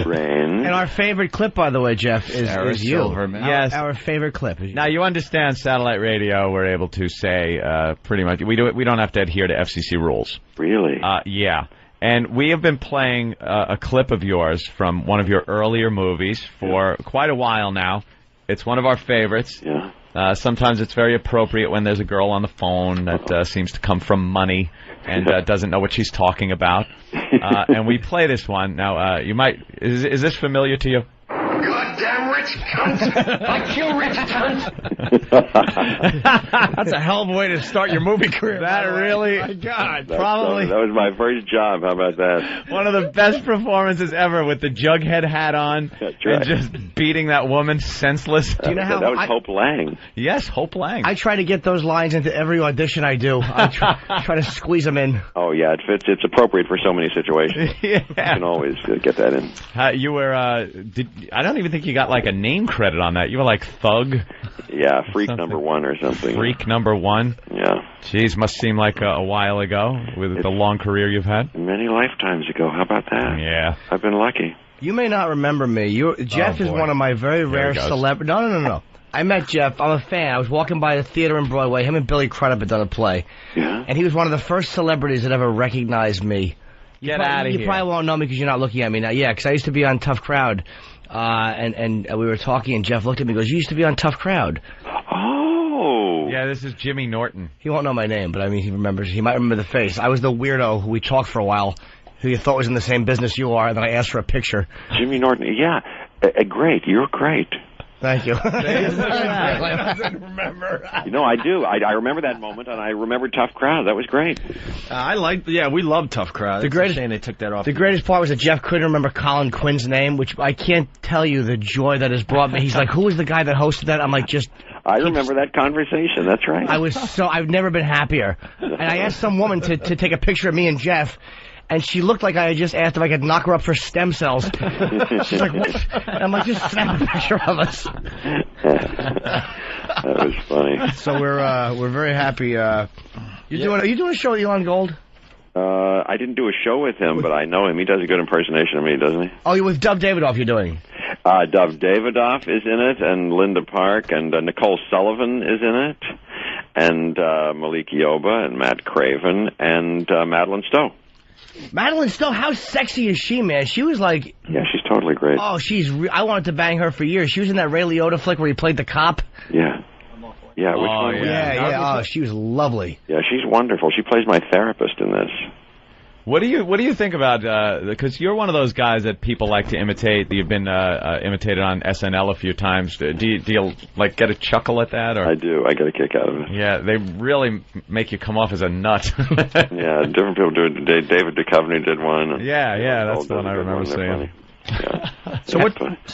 Rain. And our favorite clip, by the way, Jeff, is you. Silverman. Yes. Our favorite clip is you. Now, you understand satellite radio, we're able to say pretty much, we don't have to adhere to FCC rules. Really? Yeah. And we have been playing a clip of yours from one of your earlier movies for quite a while now. It's one of our favorites. Yeah. Sometimes it's very appropriate when there's a girl on the phone that seems to come from money and doesn't know what she's talking about. And we play this one. Now, you might... Is this familiar to you? Goddamn rich cunt! Fuck you, rich cunt! That's a hell of a way to start your movie career. That really... My God. Probably... That was my first job. How about that? One of the best performances ever with the Jughead hat on and just beating that woman senseless. Do you know how that was Hope Lang. Yes, Hope Lang. I try to get those lines into every audition I do. I try to squeeze them in. Oh, yeah, it fits. It's appropriate for so many situations. Yeah. You can always get that in. You were... I don't even think you got like a name credit on that. You were like Thug. Yeah, Freak number 1 or something. Freak number 1. Yeah. Jeez, must seem like a while ago with the long career you've had. Many lifetimes ago. How about that? Yeah. I've been lucky. You may not remember me. Jeff is one of my very rare celebrities. No. I met Jeff. I'm a fan. I was walking by the theater in Broadway. Him and Billy Crudup had done a play. Yeah. And he was one of the first celebrities that ever recognized me. Get out of here. You probably won't know me because you're not looking at me now. Yeah, because I used to be on Tough Crowd. And we were talking, and Jeff looked at me and goes, "You used to be on Tough Crowd." Oh. Yeah, this is Jimmy Norton. He won't know my name, but I mean, he remembers. He might remember the face. I was the weirdo who we talked for a while, who you thought was in the same business you are, and then I asked for a picture. Jimmy Norton, yeah. Great. You're great. Thank you. I remember. You know, I do. I remember that moment, and I remember Tough Crowd. That was great. We love Tough Crowd. The greatest shame they took that off. The greatest part was that Jeff couldn't remember Colin Quinn's name, which I can't tell you the joy that has brought me. He's like, "Who was the guy that hosted that?" I'm like, I remember that conversation. That's right. I've never been happier. And I asked some woman to take a picture of me and Jeff. And she looked like I had just asked if I could knock her up for stem cells. She's like, "What?" And I'm like, "Just snap a picture of us." That was funny. So we're very happy. Are you doing a show with Elon Gold? I didn't do a show with him, but I know him. He does a good impersonation of me, doesn't he? Oh, you're with Dov Davidoff. You're doing. Dov Davidoff is in it, and Linda Park, and Nicole Sullivan is in it, and Malik Yoba, and Matt Craven, and Madeline Stowe. Madeline Stowe, how sexy is she, man? She was like... Yeah, she's totally great. Oh, I wanted to bang her for years. She was in that Ray Liotta flick where he played the cop. Yeah. Yeah, which one? Yeah. Oh, she was lovely. Yeah, she's wonderful. She plays my therapist in this. What do you think about, because you're one of those guys that people like to imitate. You've been imitated on SNL a few times. Do you like get a chuckle at that? Or? I do. I get a kick out of it. Yeah, they really make you come off as a nut. Yeah, different people do it. David Duchovny did one. Yeah, that's the one I remember seeing. Yeah. So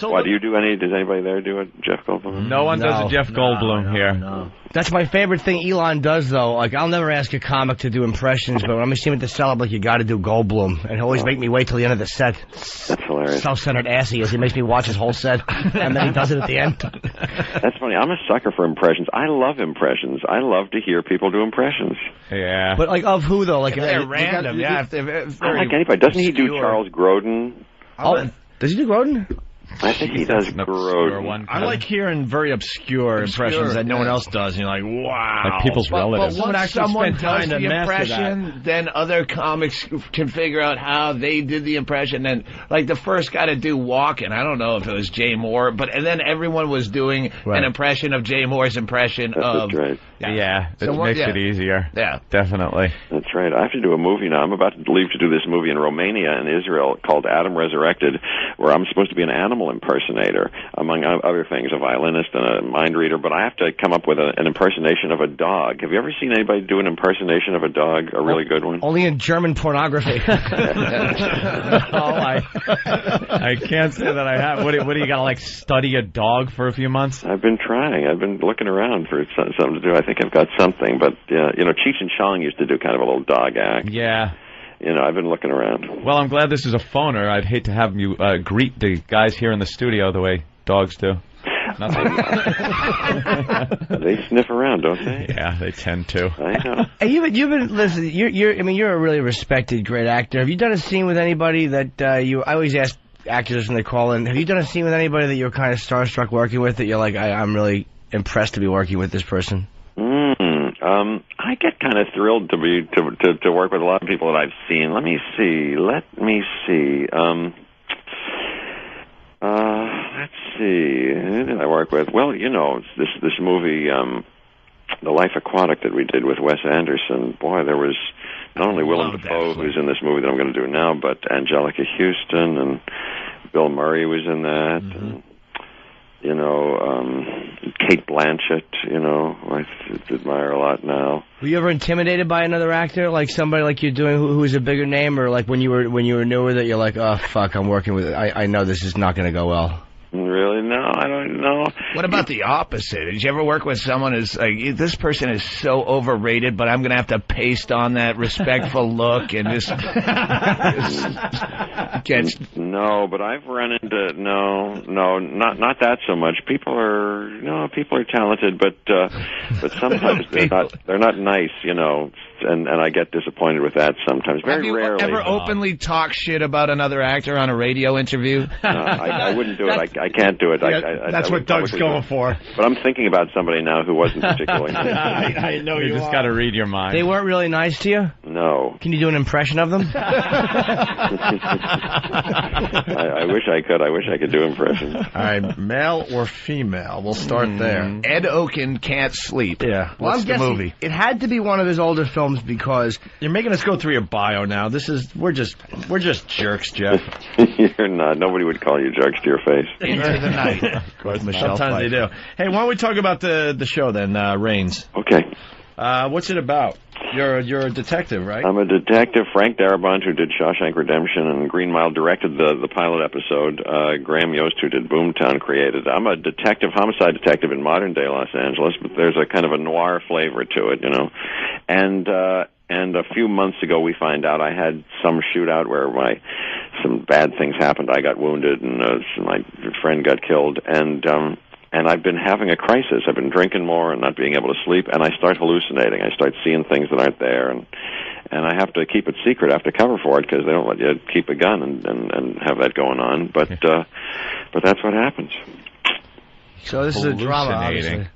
why do you do any? Does anybody there do a Jeff Goldblum? No one does a Jeff Goldblum here. No. That's my favorite thing Elon does, though. Like, I'll never ask a comic to do impressions, but when I see him at the cellar, I'm like, you got to do Goldblum, and he'll always make me wait till the end of the set. That's hilarious. Self-centered ass he is. He makes me watch his whole set, and then he does it at the end. That's funny. I'm a sucker for impressions. I love impressions. I love to hear people do impressions. Yeah. But like of who though? Like they're random. Yeah. I like anybody. Doesn't he do Charles Grodin? Oh, does he do Grodin? I think he does Grodin. I like hearing very obscure impressions that no one else does. And you're like, wow. Like people's relatives. But once someone does the impression, then other comics can figure out how they did the impression. And like the first guy to do Walken, I don't know if it was Jay Moore, and then everyone was doing an impression of Jay Moore's impression of. That's right. Yeah, it makes it easier. Yeah, definitely. That's right. I have to do a movie now. I'm about to leave to do this movie in Romania and Israel called Adam Resurrected, where I'm supposed to be an animal impersonator, among other things, a violinist and a mind reader, but I have to come up with an impersonation of a dog. Have you ever seen anybody do an impersonation of a dog, a really good one? Only in German pornography. I can't say that I have. What do you got to, like, study a dog for a few months? I've been trying. I've been looking around for something to do. I think I've got something, but, Cheech and Chong used to do kind of a little dog act. Yeah. I've been looking around. Well, I'm glad this is a phoner. I'd hate to have you greet the guys here in the studio the way dogs do. They sniff around, don't they? Yeah, they tend to. I know. Hey, you've been listen. You're a really respected, great actor. Have you done a scene with anybody that I always ask actors when they call in. Have you done a scene with anybody that you're kind of starstruck working with? That you're like, I'm really impressed to be working with this person. I get kind of thrilled to work with a lot of people that I've seen. Let me see. Let's see. Who did I work with? Well, you know, this movie, The Life Aquatic, that we did with Wes Anderson. Boy, there was not only Willem Dafoe, who's in this movie that I'm going to do now, but Angelica Houston and Bill Murray was in that. And, you know, Kate Blanchett, you know, who I admire a lot now. Were you ever intimidated by another actor, like somebody like you're doing who's a bigger name, or like when you were newer that you're like, oh fuck, I'm working with, I know this is not going to go well? Really? No, I don't know. What about the opposite? Did you ever work with someone who's like, this person is so overrated, but I'm going to have to paste on that respectful look and this gets... No, but I've run into not that so much. People are talented, but sometimes they're not nice, you know, and I get disappointed with that sometimes. Very rarely. Have you ever openly talk shit about another actor on a radio interview? I wouldn't do it. I can't do it. Yeah, that's what Doug's going for. But I'm thinking about somebody now who wasn't particularly nice. I know you just got to read your mind. They weren't really nice to you? No. Can you do an impression of them? I wish I could. I wish I could do impressions. All right, male or female? We'll start there. Ed Oken Can't Sleep. Yeah. Well, What's the movie? It had to be one of his older films because you're making us go through your bio now. We're just jerks, Jeff. You're not. Nobody would call you jerks to your face. Into the night. Sometimes they do. Hey, why don't we talk about the show then, Reigns? Okay. What's it about? You're a detective, right? I'm a detective. Frank Darabont, who did Shawshank Redemption, and Green Mile directed the pilot episode. Graham Yost, who did Boomtown, created. I'm a homicide detective in modern-day Los Angeles, but there's a kind of a noir flavor to it, you know. And a few months ago, we find out I had some shootout where some bad things happened. I got wounded, and my friend got killed, and I've been having a crisis. I've been drinking more and not being able to sleep, and I start hallucinating. I start seeing things that aren't there, and I have to keep it secret. I have to cover for it because they don't let you keep a gun and have that going on. But that's what happens. So this is a drama, obviously.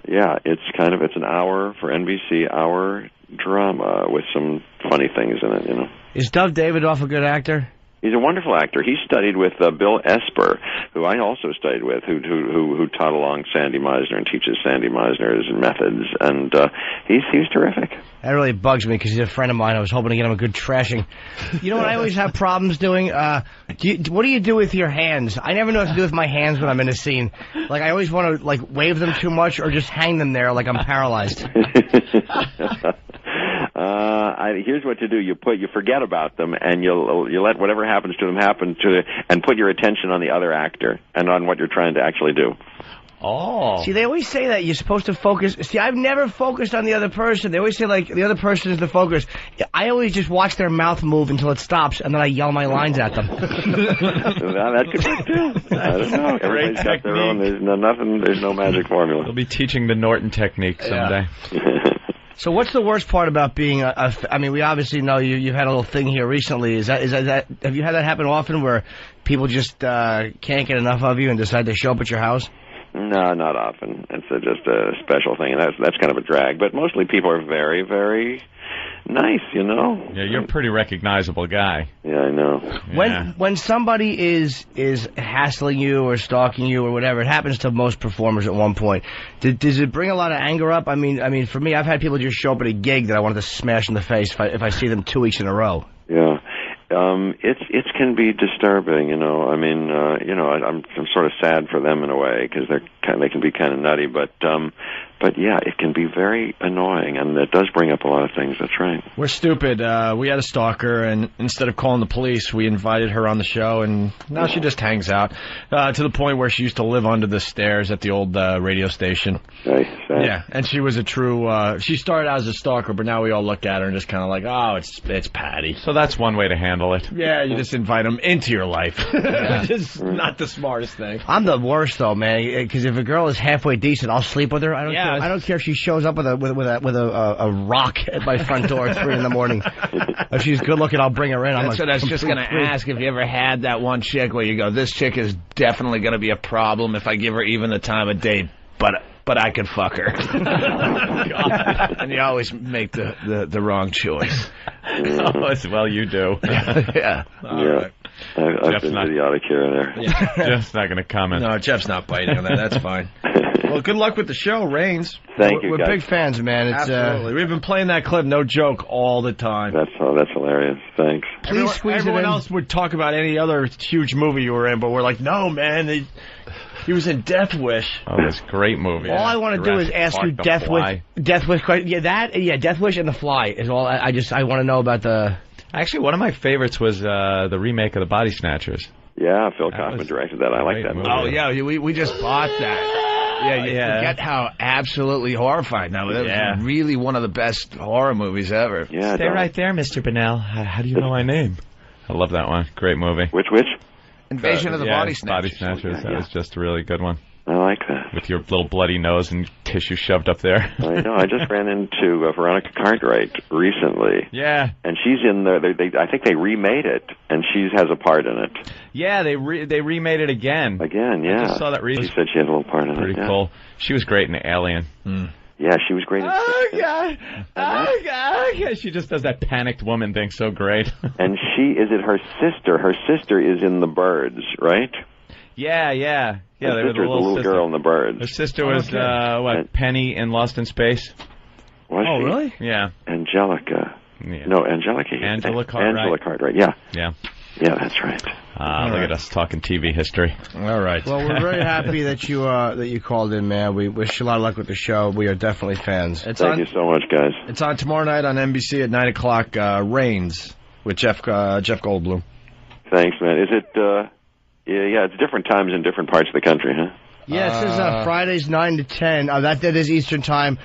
Yeah, it's an hour for NBC, hour drama with some funny things in it, you know. Is Doug Davidoff a good actor? He's a wonderful actor. He studied with Bill Esper, who I also studied with, who taught along Sandy Meisner and teaches Sandy Meisner's methods, and he's terrific. That really bugs me because he's a friend of mine. I was hoping to get him a good trashing. You know what I always have problems doing? What do you do with your hands? I never know what to do with my hands when I'm in a scene. Like, I always want to wave them too much or just hang them there like I'm paralyzed. Here's what to do: you forget about them, and you let whatever happens to them happen and put your attention on the other actor and on what you're trying to actually do. Oh. See, they always say that you're supposed to focus. See, I've never focused on the other person. They always say, like, the other person is the focus. I always just watch their mouth move until it stops, and then I yell my lines at them. That could work, too. I don't know. Everybody's got their own. There's no magic formula. They'll be teaching the Norton technique someday. Yeah. So what's the worst part about being I mean, we obviously know you've had a little thing here recently. Is that have you had that happen often where people just can't get enough of you and decide to show up at your house? No, not often. It's just a special thing, and that's kind of a drag. But mostly people are very, very nice, you know. Yeah, you're a pretty recognizable guy. Yeah, I know. Yeah. When somebody is hassling you or stalking you or whatever, it happens to most performers at one point. Does it bring a lot of anger up? I mean, for me, I've had people just show up at a gig that I wanted to smash in the face if I see them 2 weeks in a row. Yeah. It can be disturbing, you know. I mean, you know, I'm sort of sad for them in a way because they can be kind of nutty, but yeah, it can be very annoying, and it does bring up a lot of things. That's right. We're stupid. We had a stalker, and instead of calling the police, we invited her on the show, and now she just hangs out to the point where she used to live under the stairs at the old radio station. Nice. Yeah, and she was a true. She started out as a stalker, but now we all look at her and just kind of like, oh, it's Patty. So that's one way to handle it. Yeah, you just invite them into your life, which is not the smartest thing. I'm the worst though, man. Because if a girl is halfway decent, I'll sleep with her. I don't care. I don't care if she shows up with a rock at my front door at 3 in the morning. If she's good looking, I'll bring her in. That's what I was just going to ask. If you ever had that one chick where you go, this chick is definitely going to be a problem if I give her even the time of day, but I could fuck her. And you always make the wrong choice. Well, you do. Yeah. All right. I've been idiotic here and there. Yeah. Jeff's not going to comment. No, Jeff's not biting on that. That's fine. Well, good luck with the show, Reigns. Thank you, We're guys. big fans, man. It's Absolutely. We've been playing that clip, no joke, all the time. That's hilarious. Thanks. Please squeeze it Everyone in. else would talk about any other huge movie you were in, but we're like, no, man. He was in Death Wish. Oh, that's a great movie. All I want to do is ask you Death Wish. Yeah, Death Wish and The Fly is all. I want to know about the. Actually, one of my favorites was the remake of The Body Snatchers. Yeah, Phil Kaufman directed that. I like that movie. Oh, yeah, we just bought that. Yeah, you forget how absolutely horrifying. Now, that was really one of the best horror movies ever. Yeah, Stay right there, Mr. Bennell. How do you know my name? I love that one. Great movie. Which? Invasion of the Body Body Snatchers. Snatchers. That was just a really good one. I like that. With your little bloody nose and tissue shoved up there. I know. I just ran into Veronica Cartwright recently. Yeah. And she's in there. I think they remade it, and she has a part in it. Yeah, they remade it again. Again, yeah. I just saw that recently. She said she had a little part in it. Pretty cool. She was great in Alien. Yeah, she was great in Yeah, she just does that panicked woman thing so great. And her sister? Her sister is in The Birds, right? Yeah. Her they were sister is the little girl in The Birds. Her sister was, Penny in Lost in Space? Was she? Really? Yeah. Angelica. Yeah. No, Angelica. Angela Cartwright. Angela Cartwright, yeah. Yeah. Yeah, that's right. Look at us talking TV history. All right. Well, we're very happy that you called in, man. We wish you a lot of luck with the show. We are definitely fans. Thank you so much, guys. It's on tomorrow night on NBC at 9 o'clock. Reigns with Jeff Goldblum. Thanks, man. Is it? Yeah, it's different times in different parts of the country, huh? Yeah, it says Fridays 9 to 10. That is Eastern time.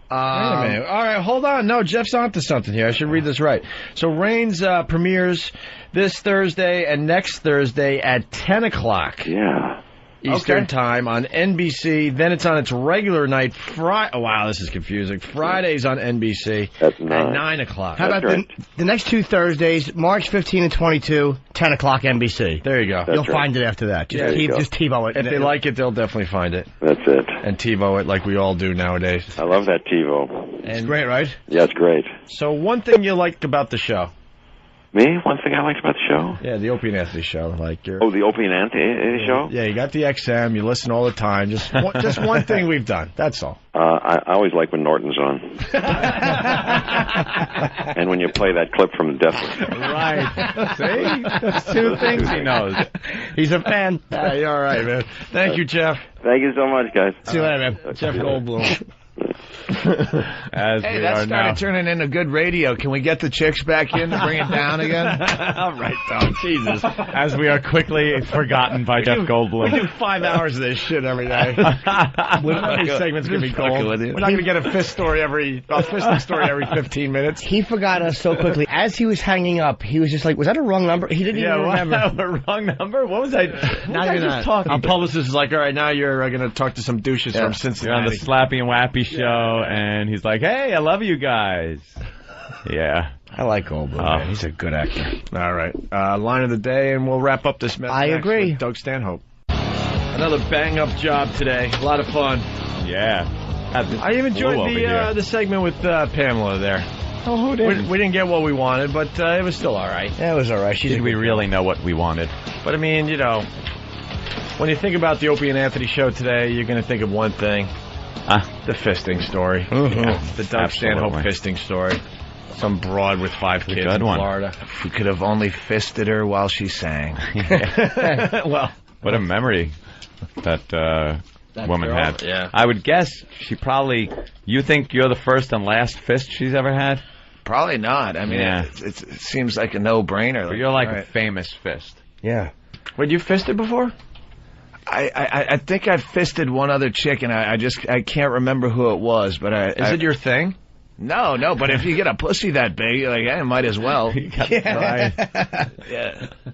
Wait a minute. All right, hold on. No, Jeff's onto something here. I should read this right. So Reigns premieres this Thursday and next Thursday at 10 o'clock. Yeah. Eastern time on NBC. Then it's on its regular night. Oh, wow, this is confusing. Fridays on NBC at 9 o'clock. How about the next two Thursdays, March 15 and 22, 10 o'clock NBC? There you go. You'll find it after that. Just TiVo it. If they like it, they'll definitely find it. That's it. And TiVo it like we all do nowadays. I love that TiVo. It's great, right? Yeah, it's great. So one thing you liked about the show? Me? One thing I liked about the show? Yeah, the Opie and Anthony show. The Opie and Anthony show? Yeah, you got the XM. You listen all the time. Just one thing we've done. That's all. I always like when Norton's on. And when you play that clip from Death Wish. Right. See? That's two things he knows. He's a fan. You're all right, man. Thank you, Jeff. Thank you so much, guys. See you later, man. Jeff Goldblum. Hey, that started turning into good radio. Can we get the chicks back in to bring it down again? All right, Tom. Jesus. As we are quickly forgotten by Jeff Goldblum. We do 5 hours of this shit every day. Every segment's going to be gold. We're not going to get a fisting story every 15 minutes. He forgot us so quickly. As he was hanging up, he was just like, was that a wrong number? He didn't even remember. A wrong number? What was I just talking Our about? publicist is like, all right, now you're going to talk to some douches from Cincinnati. You're on the Slappy and Wappy show, and he's like, hey, I love you guys. Yeah. I like Goldblum, man. He's a good actor. All right. Line of the day, and we'll wrap up this mess. I agree. With Doug Stanhope. Another bang-up job today. A lot of fun. Yeah. I even enjoyed the segment with Pamela there. Oh, who didn't? We didn't get what we wanted, but it was still all right. Yeah, it was all right. Did we really know what we wanted? But, I mean, you know, when you think about the Opie and Anthony show today, you're going to think of one thing. The fisting story. Mm-hmm. Yeah, the Doug Stanhope fisting story. Some broad with 5 kids in Florida. If we could have only fisted her while she sang. Well, what a memory that woman girl, had. yeah. I would guess she probably... You think you're the first and last fist she's ever had? Probably not. I mean, it seems like a no-brainer. But you're like a famous fist. Yeah. Wait, you fisted before? I think I fisted one other chick, and I can't remember who it was. But Is it your thing? No, but if you get a pussy that big, like, I might as well. Yeah.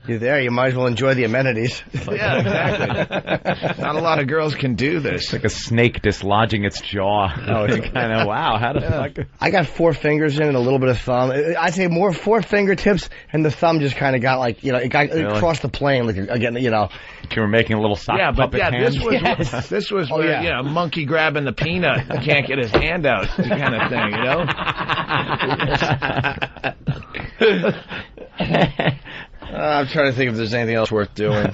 You're there, you might as well enjoy the amenities. Yeah, exactly. Not a lot of girls can do this. It's like a snake dislodging its jaw. Oh, it's kind of, wow, how the fuck? I got 4 fingers in and a little bit of thumb. I'd say more 4 fingertips, and the thumb just kind of got like, you know, it crossed the plane, like, again, you know. You were making a little sock puppet hand. This was where, you know, monkey grabbing the peanut can't get his hand out kind of thing, you know? I'm trying to think if there's anything else worth doing.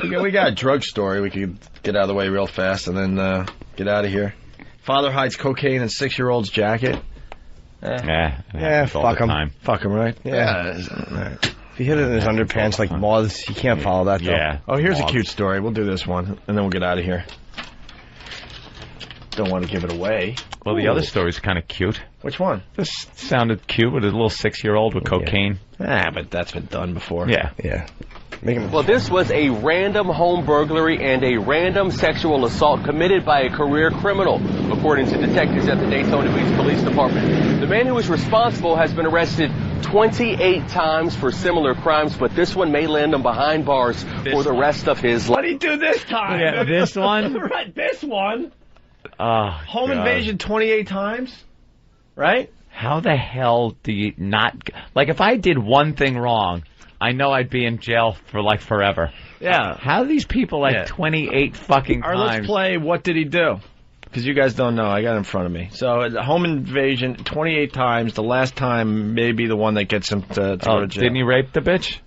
We got a drug story we could get out of the way real fast and then get out of here. Father hides cocaine in 6-year-old's jacket. Fuck him. Fuck him, right? Yeah. If he hid it in his underpants like moths, you can't follow that, though. Yeah. Oh, here's a cute story. We'll do this one, and then we'll get out of here. Don't want to give it away. Well, the other story's kind of cute. Which one? This sounded cute with a little 6-year-old with cocaine. But that's been done before. Yeah. Well, this was a random home burglary and a random sexual assault committed by a career criminal, according to detectives at the Daytona Beach Police Department. The man who was responsible has been arrested 28 times for similar crimes, but this one may land him behind bars for the rest of his life. What did he do this time? Yeah, this one? Right, this one. Home invasion 28 times? Right? How the hell do you not... Like, if I did one thing wrong, I know I'd be in jail for, like, forever. Yeah. How do these people, 28 fucking times... All right, let's play What Did He Do? Because you guys don't know. I got it in front of me. So, the home invasion 28 times. The last time may be the one that gets him to go to jail. Didn't he rape the bitch?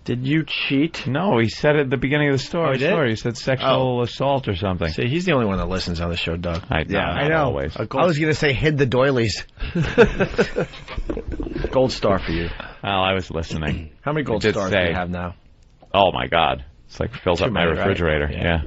Did you cheat? No, he said at the beginning of the story. Oh, he did? He said sexual assault or something. See, he's the only one that listens on the show, Doug. I know. Always. I was going to say hid the doilies. Gold star for you. Well, I was listening. How many gold stars do you have now? Oh, my God. It's like fills up my refrigerator. Right? Yeah.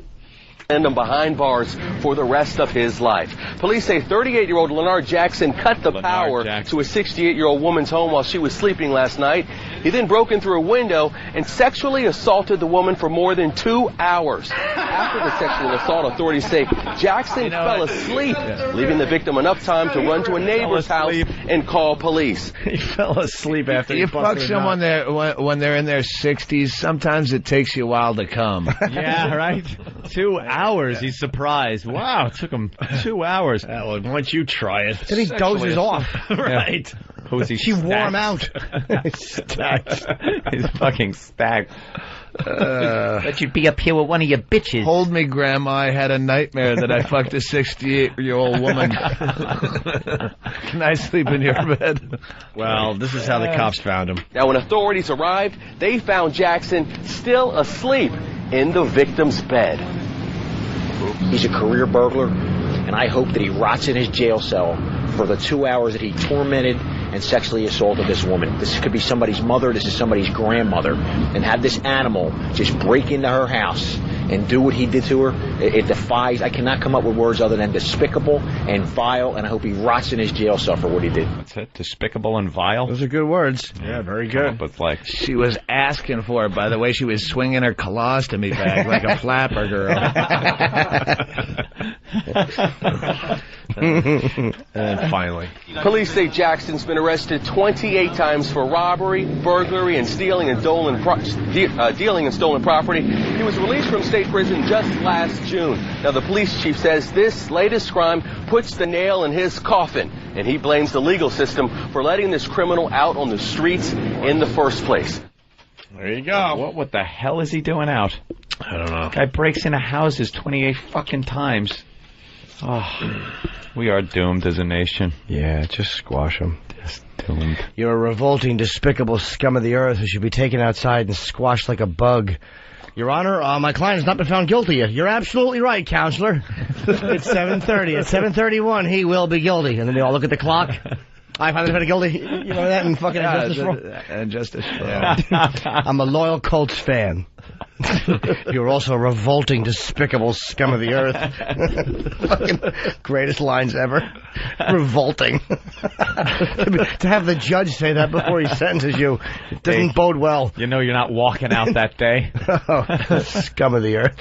End him behind bars for the rest of his life. Police say 38-year-old Leonard Jackson cut the power to a 68-year-old woman's home while she was sleeping last night. He then broke in through a window and sexually assaulted the woman for more than 2 hours. After the sexual assault, authorities say Jackson fell asleep, leaving the victim enough time to run to a neighbor's house and call police. He fell asleep after he fuck someone when they're in their 60s. Sometimes it takes you a while to come. Yeah, right? 2 hours. He's surprised. Wow, it took him 2 hours. Well, why don't you try it? Then he dozes off. Right. Who is he? She wore him out. Stacked. He's fucking stacked. That you'd be up here with one of your bitches. Hold me, Grandma. I had a nightmare that I fucked a 68-year-old woman. Can I sleep in your bed? Well, this is how the cops found him. Now, when authorities arrived, they found Jackson still asleep in the victim's bed. He's a career burglar, and I hope that he rots in his jail cell for the 2 hours that he tormented and sexually assaulted this woman. This could be somebody's mother, this is somebody's grandmother, and have this animal just break into her house and do what he did to her. It defies, I cannot come up with words other than despicable and vile, and I hope he rots in his jail cell for what he did. What's that? Despicable and vile? Those are good words. Yeah, very good. But like, she was asking for it, by the way. She was swinging her colostomy bag like a flapper girl. And finally, police say Jackson's been arrested 28 times for robbery, burglary, and dealing in stolen property. He was released from state prison just last June. Now, the police chief says this latest crime puts the nail in his coffin, and he blames the legal system for letting this criminal out on the streets in the first place. There you go. What the hell is he doing out? I don't know. Guy breaks into houses 28 fucking times. Oh, we are doomed as a nation. Yeah, just squash him. Just doomed. You're a revolting, despicable scum of the earth who should be taken outside and squashed like a bug. Your Honor, my client has not been found guilty yet. You're absolutely right, Counselor. It's 7:30. At 7:31, he will be guilty. And then they all look at the clock. I finally found guilty. You know that in fucking Justice for All. I'm a loyal Colts fan. You're also a revolting, despicable scum of the earth. Fucking greatest lines ever. Revolting. To have the judge say that before he sentences you doesn't bode well. You know you're not walking out that day. Scum of the earth.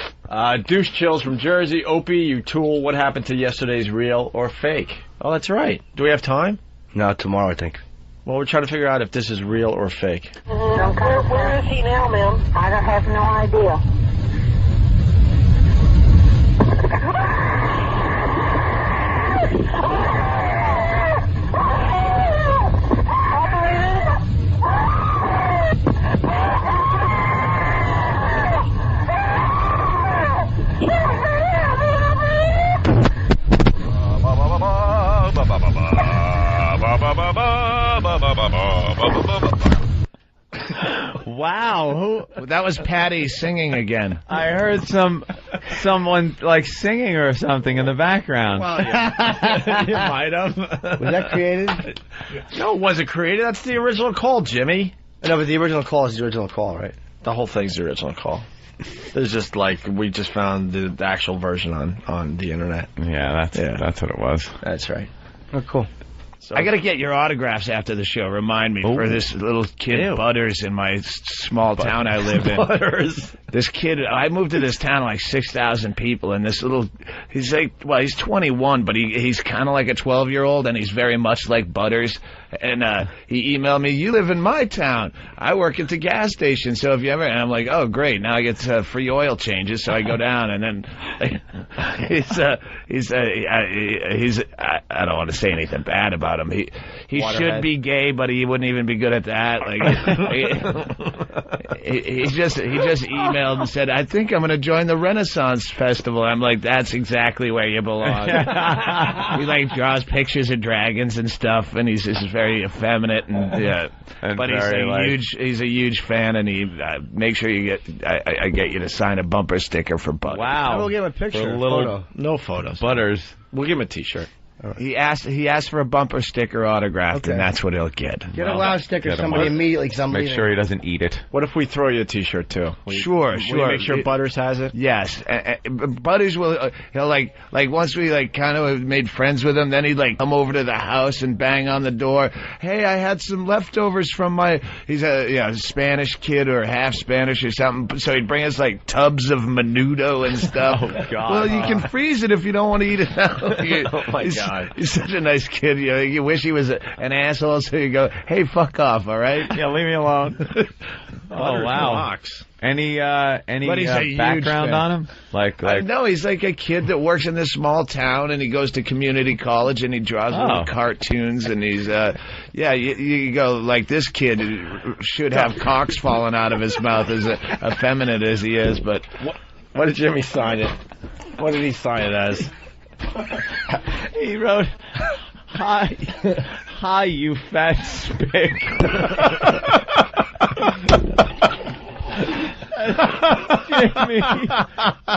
Douche Chills from Jersey. Opie, you tool. What happened to yesterday's real or fake? Oh, that's right. Do we have time? No, tomorrow, I think. Well, we're trying to figure out if this is real or fake. Where is he now, ma'am? I have no idea. wow. That was Patty singing again. I heard someone like singing or something in the background. Well, yeah. You might have. Was that created? No, it wasn't created. That's the original call, Jimmy. No, but the original call is the original call, right? The whole thing's the original call. There's just we just found the actual version on the internet. Yeah, that's what it was. That's right. Oh, cool. So, I got to get your autographs after the show. Remind me for this little kid Butters in my small town I live in. Butters. This kid, I moved to this town like 6,000 people, and this little, he's 21, but he's kind of like a 12-year-old, and he's very much like Butters. And he emailed me, "You live in my town. I work at the gas station, so if you ever," and I'm like, "Oh, great! Now I get free oil changes." So I go down, and then I don't want to say anything bad about him. He should be gay, but he wouldn't even be good at that. Like he just emailed and said, "I think I'm going to join the Renaissance Festival." I'm like, "That's exactly where you belong." He draws pictures of dragons and stuff, and he's just very effeminate but he's a huge fan, and he make sure you I get you to sign a bumper sticker for Butters. Wow. I will give him a picture. No photos. Butters. We'll give him a T-shirt. Right. He asked for a bumper sticker autographed, and that's what he'll get. Get a loud sticker. Somebody immediately. Make sure he doesn't eat it. What if we throw you a T-shirt too? Sure. Will you make sure Butters has it? Yes. Butters will. He'll like once we kind of made friends with him, then he'd come over to the house and bang on the door. "Hey, I had some leftovers from my." He's a Spanish kid or half Spanish or something. So he'd bring us tubs of menudo and stuff. Oh God. Well, you can freeze it if you don't want to eat it now. Oh my God. He's such a nice kid. You wish he was an asshole, so you go, "Hey, fuck off, all right? Yeah, leave me alone." Oh wow. Rocks. Any But he's a huge background fan. on him? No, he's like a kid that works in this small town, and he goes to community college, and he draws little cartoons, and he's you go this kid should have cocks falling out of his mouth, as effeminate as he is. But what did Jimmy sign it? What did he sign it as? He wrote, "Hi, you fat spick."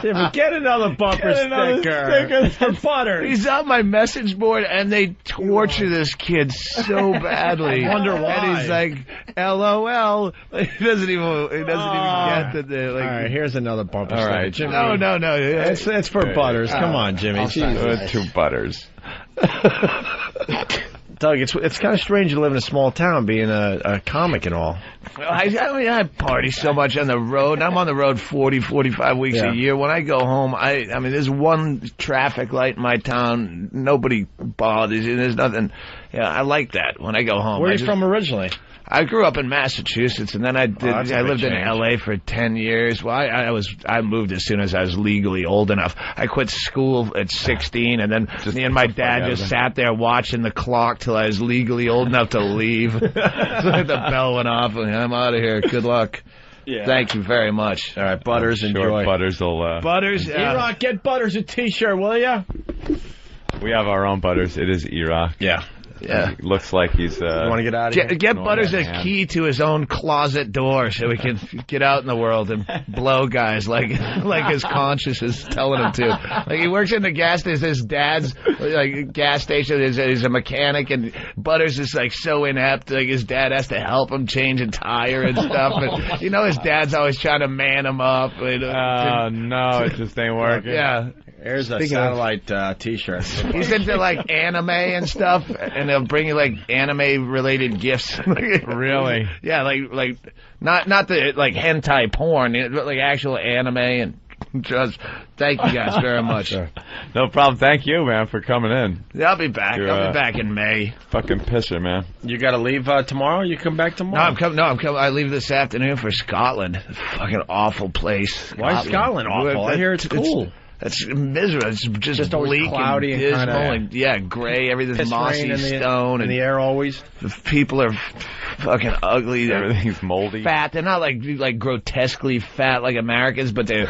Jimmy, get another bumper sticker for Butters. He's on my message board, and they torture this kid so badly. I wonder why. And he's like, "LOL." He doesn't even get that they're all right, here's another bumper sticker. Right, Jimmy. No. It's for Butters. Come on, Jimmy. Two Butters. Doug, it's kind of strange to live in a small town, being a comic and all. I party so much on the road. I'm on the road 45 weeks a year. When I go home, I mean, there's one traffic light in my town. Nobody bothers you. There's nothing. Yeah, I like that when I go home. Where are you from originally? I grew up in Massachusetts, and then I lived in L.A. for 10 years. Well, I moved as soon as I was legally old enough. I quit school at 16, and then me and my dad just sat there watching the clock till I was legally old enough to leave. So the bell went off, and I'm out of here. Good luck. Yeah. Thank you very much. All right, Butters, enjoy. Butters will. Butters. E-Rock, get Butters a T-shirt, will ya? We have our own Butters. It is E-Rock. Yeah. Yeah. He looks like he's. You want to get out of here? Get Butters a key to his own closet door so he can get out in the world and blow guys like his conscience is telling him to. Like he works in the gas station. His dad's gas station. He's a mechanic, and Butters is so inept. Like his dad has to help him change a tire and stuff. And his dad's always trying to man him up. No, it just ain't working. Yeah. There's a satellite T-shirt. He's into anime and stuff, and they'll bring you anime-related gifts. Really? Yeah, not the hentai porn, but actual anime. And just thank you guys very much. No problem. Thank you, man, for coming in. Yeah, I'll be back. I'll be back in May. Fucking pisser, man. You got to leave tomorrow. You come back tomorrow. No, I'm coming. I leave this afternoon for Scotland. Fucking awful place. Why is Scotland awful? I hear it's cool. It's miserable. It's just bleak, cloudy, and dismal, and gray. Everything's mossy stone, and the air always. The people are fucking ugly. Everything's moldy. Fat. They're not like grotesquely fat like Americans, but they're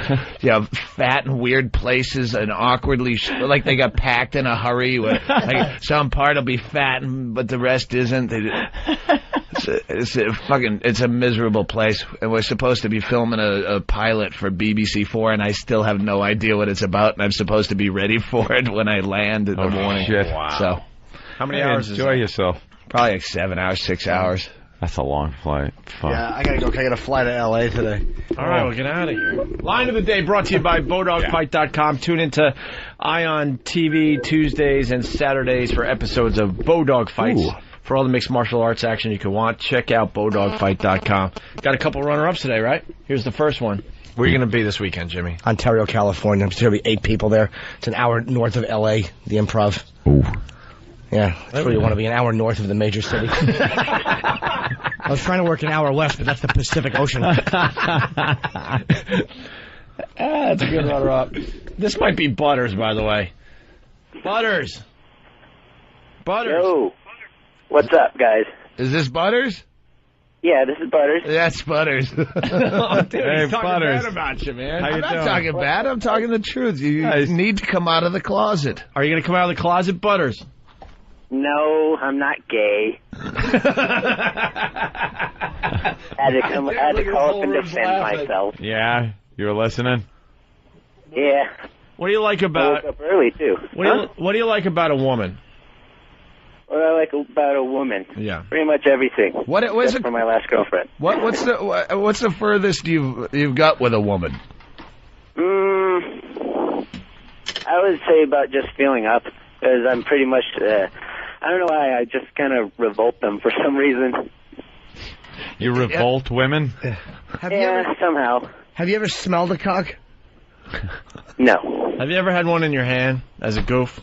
fat in weird places and awkwardly like they got packed in a hurry. Where some part will be fat, but the rest isn't. It's a miserable place, and we're supposed to be filming a pilot for BBC4, and I still have no idea what it's about, and I'm supposed to be ready for it when I land in the morning. Shit. Wow. So, how many hours is Enjoy it? yourself. probably like 7 hours, 6 hours. That's a long flight. Fuck. Yeah, I gotta go. I gotta fly to L.A. today. All right, we'll get out of here. Line of the day brought to you by BowDogFight.com. Tune into Ion TV Tuesdays and Saturdays for episodes of Bowdog Fights. Ooh. For all the mixed martial arts action you can want, check out BowDogFight.com. Got a couple runner-ups today, right? Here's the first one. Where are you going to be this weekend, Jimmy? Ontario, California. There's going to be 8 people there. It's an hour north of L.A., the Improv. Ooh. Yeah, that's where you want to be, an hour north of the major city. I was trying to work an hour west, but that's the Pacific Ocean. That's a good runner-up. This might be Butters, by the way. Butters. Yo. What's up, guys? Is this Butters? Yeah, this is Butters. That's Butters. Oh, dude, Hey, he's talking Butters. bad about you, man. I'm not talking bad. I'm talking the truth. You need to come out of the closet. Are you going to come out of the closet, Butters? No, I'm not gay. had to call up and defend myself. Yeah, you were listening? Yeah. What do you like I about... woke up early, too. What do you like about a woman? What I like about a woman? Yeah. Pretty much everything. What was it for my last girlfriend? What's the furthest you've got with a woman? I would say about just feeling up, because I'm pretty much... I don't know why, I just kind of revolt them for some reason. You revolt women? Somehow. Have you ever smelled a cock? No. Have you ever had one in your hand as a goof?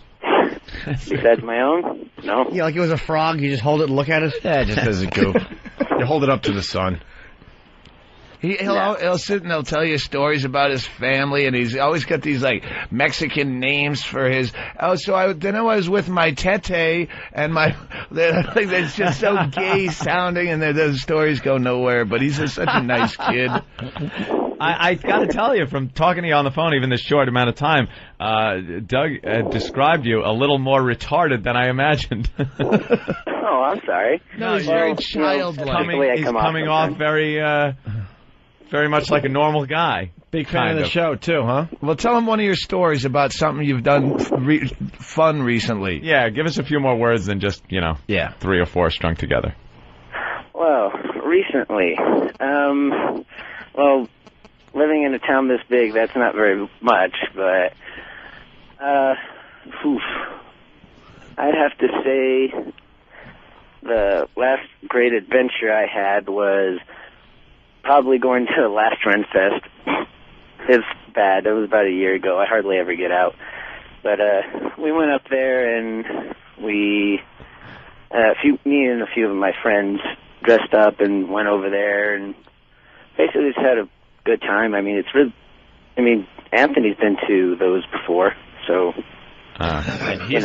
Besides my own? No. Yeah, like it was a frog, you just hold it and look at it? Yeah, just as a goof. You hold it up to the sun. He'll sit and he'll tell you stories about his family, and he's always got these like Mexican names for his. Oh, so I was with my tete and my. It's just so gay sounding, and those stories go nowhere. But he's such a nice kid. I got to tell you, from talking to you on the phone, even this short amount of time, Doug described you a little more retarded than I imagined. Oh, I'm sorry. No, he's very childlike. He's coming off very much like a normal guy. Big fan of the show, too, huh? Well, tell him one of your stories about something you've done fun recently. Yeah, give us a few more words than just, 3 or 4 strung together. Well, recently, living in a town this big, that's not very much, but, I'd have to say the last great adventure I had was probably going to the last Ren Fest. It's bad. It was about a year ago. I hardly ever get out. But we went up there, and me and a few of my friends dressed up and went over there, and basically just had a good time. I mean, Anthony's been to those before, so... And he's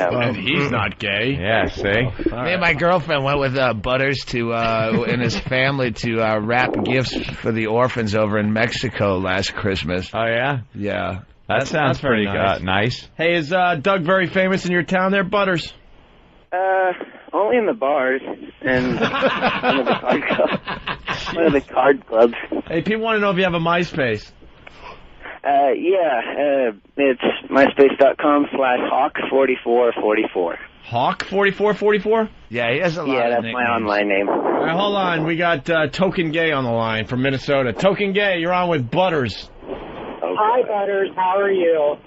not gay. Yeah, see? Me and my girlfriend went with Butters and his family to wrap gifts for the orphans over in Mexico last Christmas. Oh, yeah? Yeah. That sounds pretty nice. nice. Hey, is Doug very famous in your town there, Butters? Only in the bars and one of the card clubs. Hey, people want to know if you have a MySpace. It's myspace.com/Hawk4444. Hawk4444? Yeah, he has a lot of that's nicknames. my online name. All right, hold on. We got Token Gay on the line from Minnesota. Token Gay, you're on with Butters. Okay. Hi, Butters. How are you?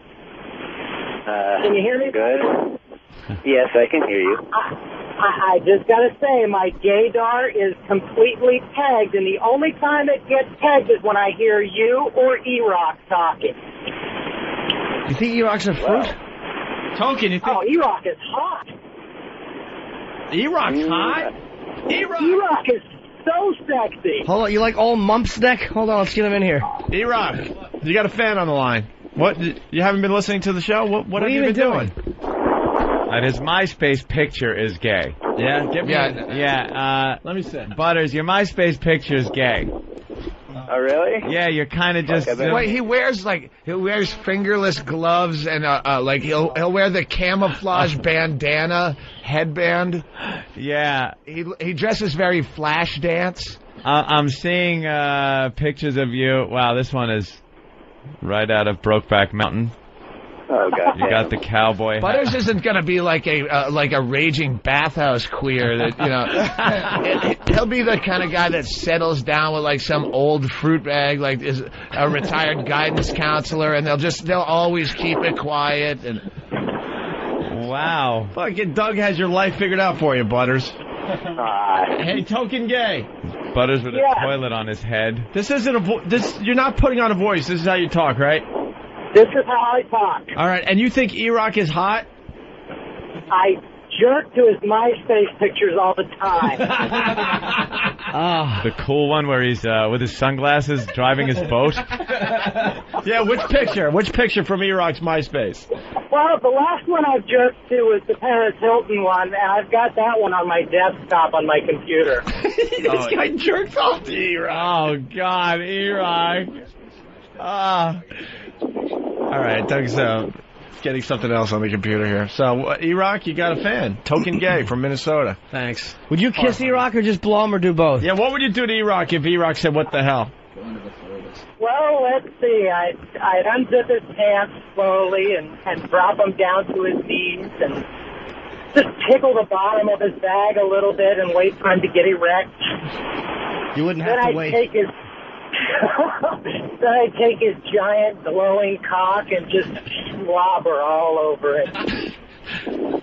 Can you hear me? Good. Yes, I can hear you. I just got to say, my gaydar is completely pegged, and the only time it gets pegged is when I hear you or E-Rock talking. You think E-Rock's a fruit? Token, you think... Oh, E-Rock is hot. E-Rock's hot? E-Rock is so sexy. Hold on, you like old Mump's neck? Hold on, let's get him in here. E-Rock, you got a fan on the line. What? You haven't been listening to the show? What have you been doing? And his MySpace picture is gay. Yeah, get me Yeah, let me see. Butters, your MySpace picture is gay. Oh, really? Yeah, you're kind of just. Wait, he wears fingerless gloves and like he'll wear the camouflage bandana headband. Yeah, he dresses very Flash dance. I'm seeing pictures of you. Wow, this one is right out of Brokeback Mountain. Oh God! You got the cowboy hat. Butters isn't gonna be like a raging bathhouse queer that he'll be the kind of guy that settles down with like some old fruit bag, like is a retired guidance counselor, and they'll always keep it quiet. And wow, fucking Doug has your life figured out for you, Butters. Hey, token gay. Butters with a toilet on his head. This isn't you're not putting on a voice. This is how you talk, right? This is how I talk. All right, and you think E-Rock is hot? I jerk to his MySpace pictures all the time. The cool one where he's with his sunglasses driving his boat. Yeah, which picture? Which picture from E-Rock's MySpace? Well, the last one I've jerked to was the Paris Hilton one, and I've got that one on my desktop on my computer. This guy jerks off to E-Rock. Oh, God, E-Rock. All right, Doug's getting something else on the computer here. So, E-Rock, you got a fan. Token gay from Minnesota. Thanks. Would you kiss E-Rock or just blow him or do both? Yeah, what would you do to E-Rock if E-Rock said, what the hell? Well, let's see. I'd unzip his pants slowly and drop him down to his knees and just tickle the bottom of his bag a little bit and wait for him to get erect. You wouldn't have to wait. Then I'd take his giant glowing cock and just slobber all over it.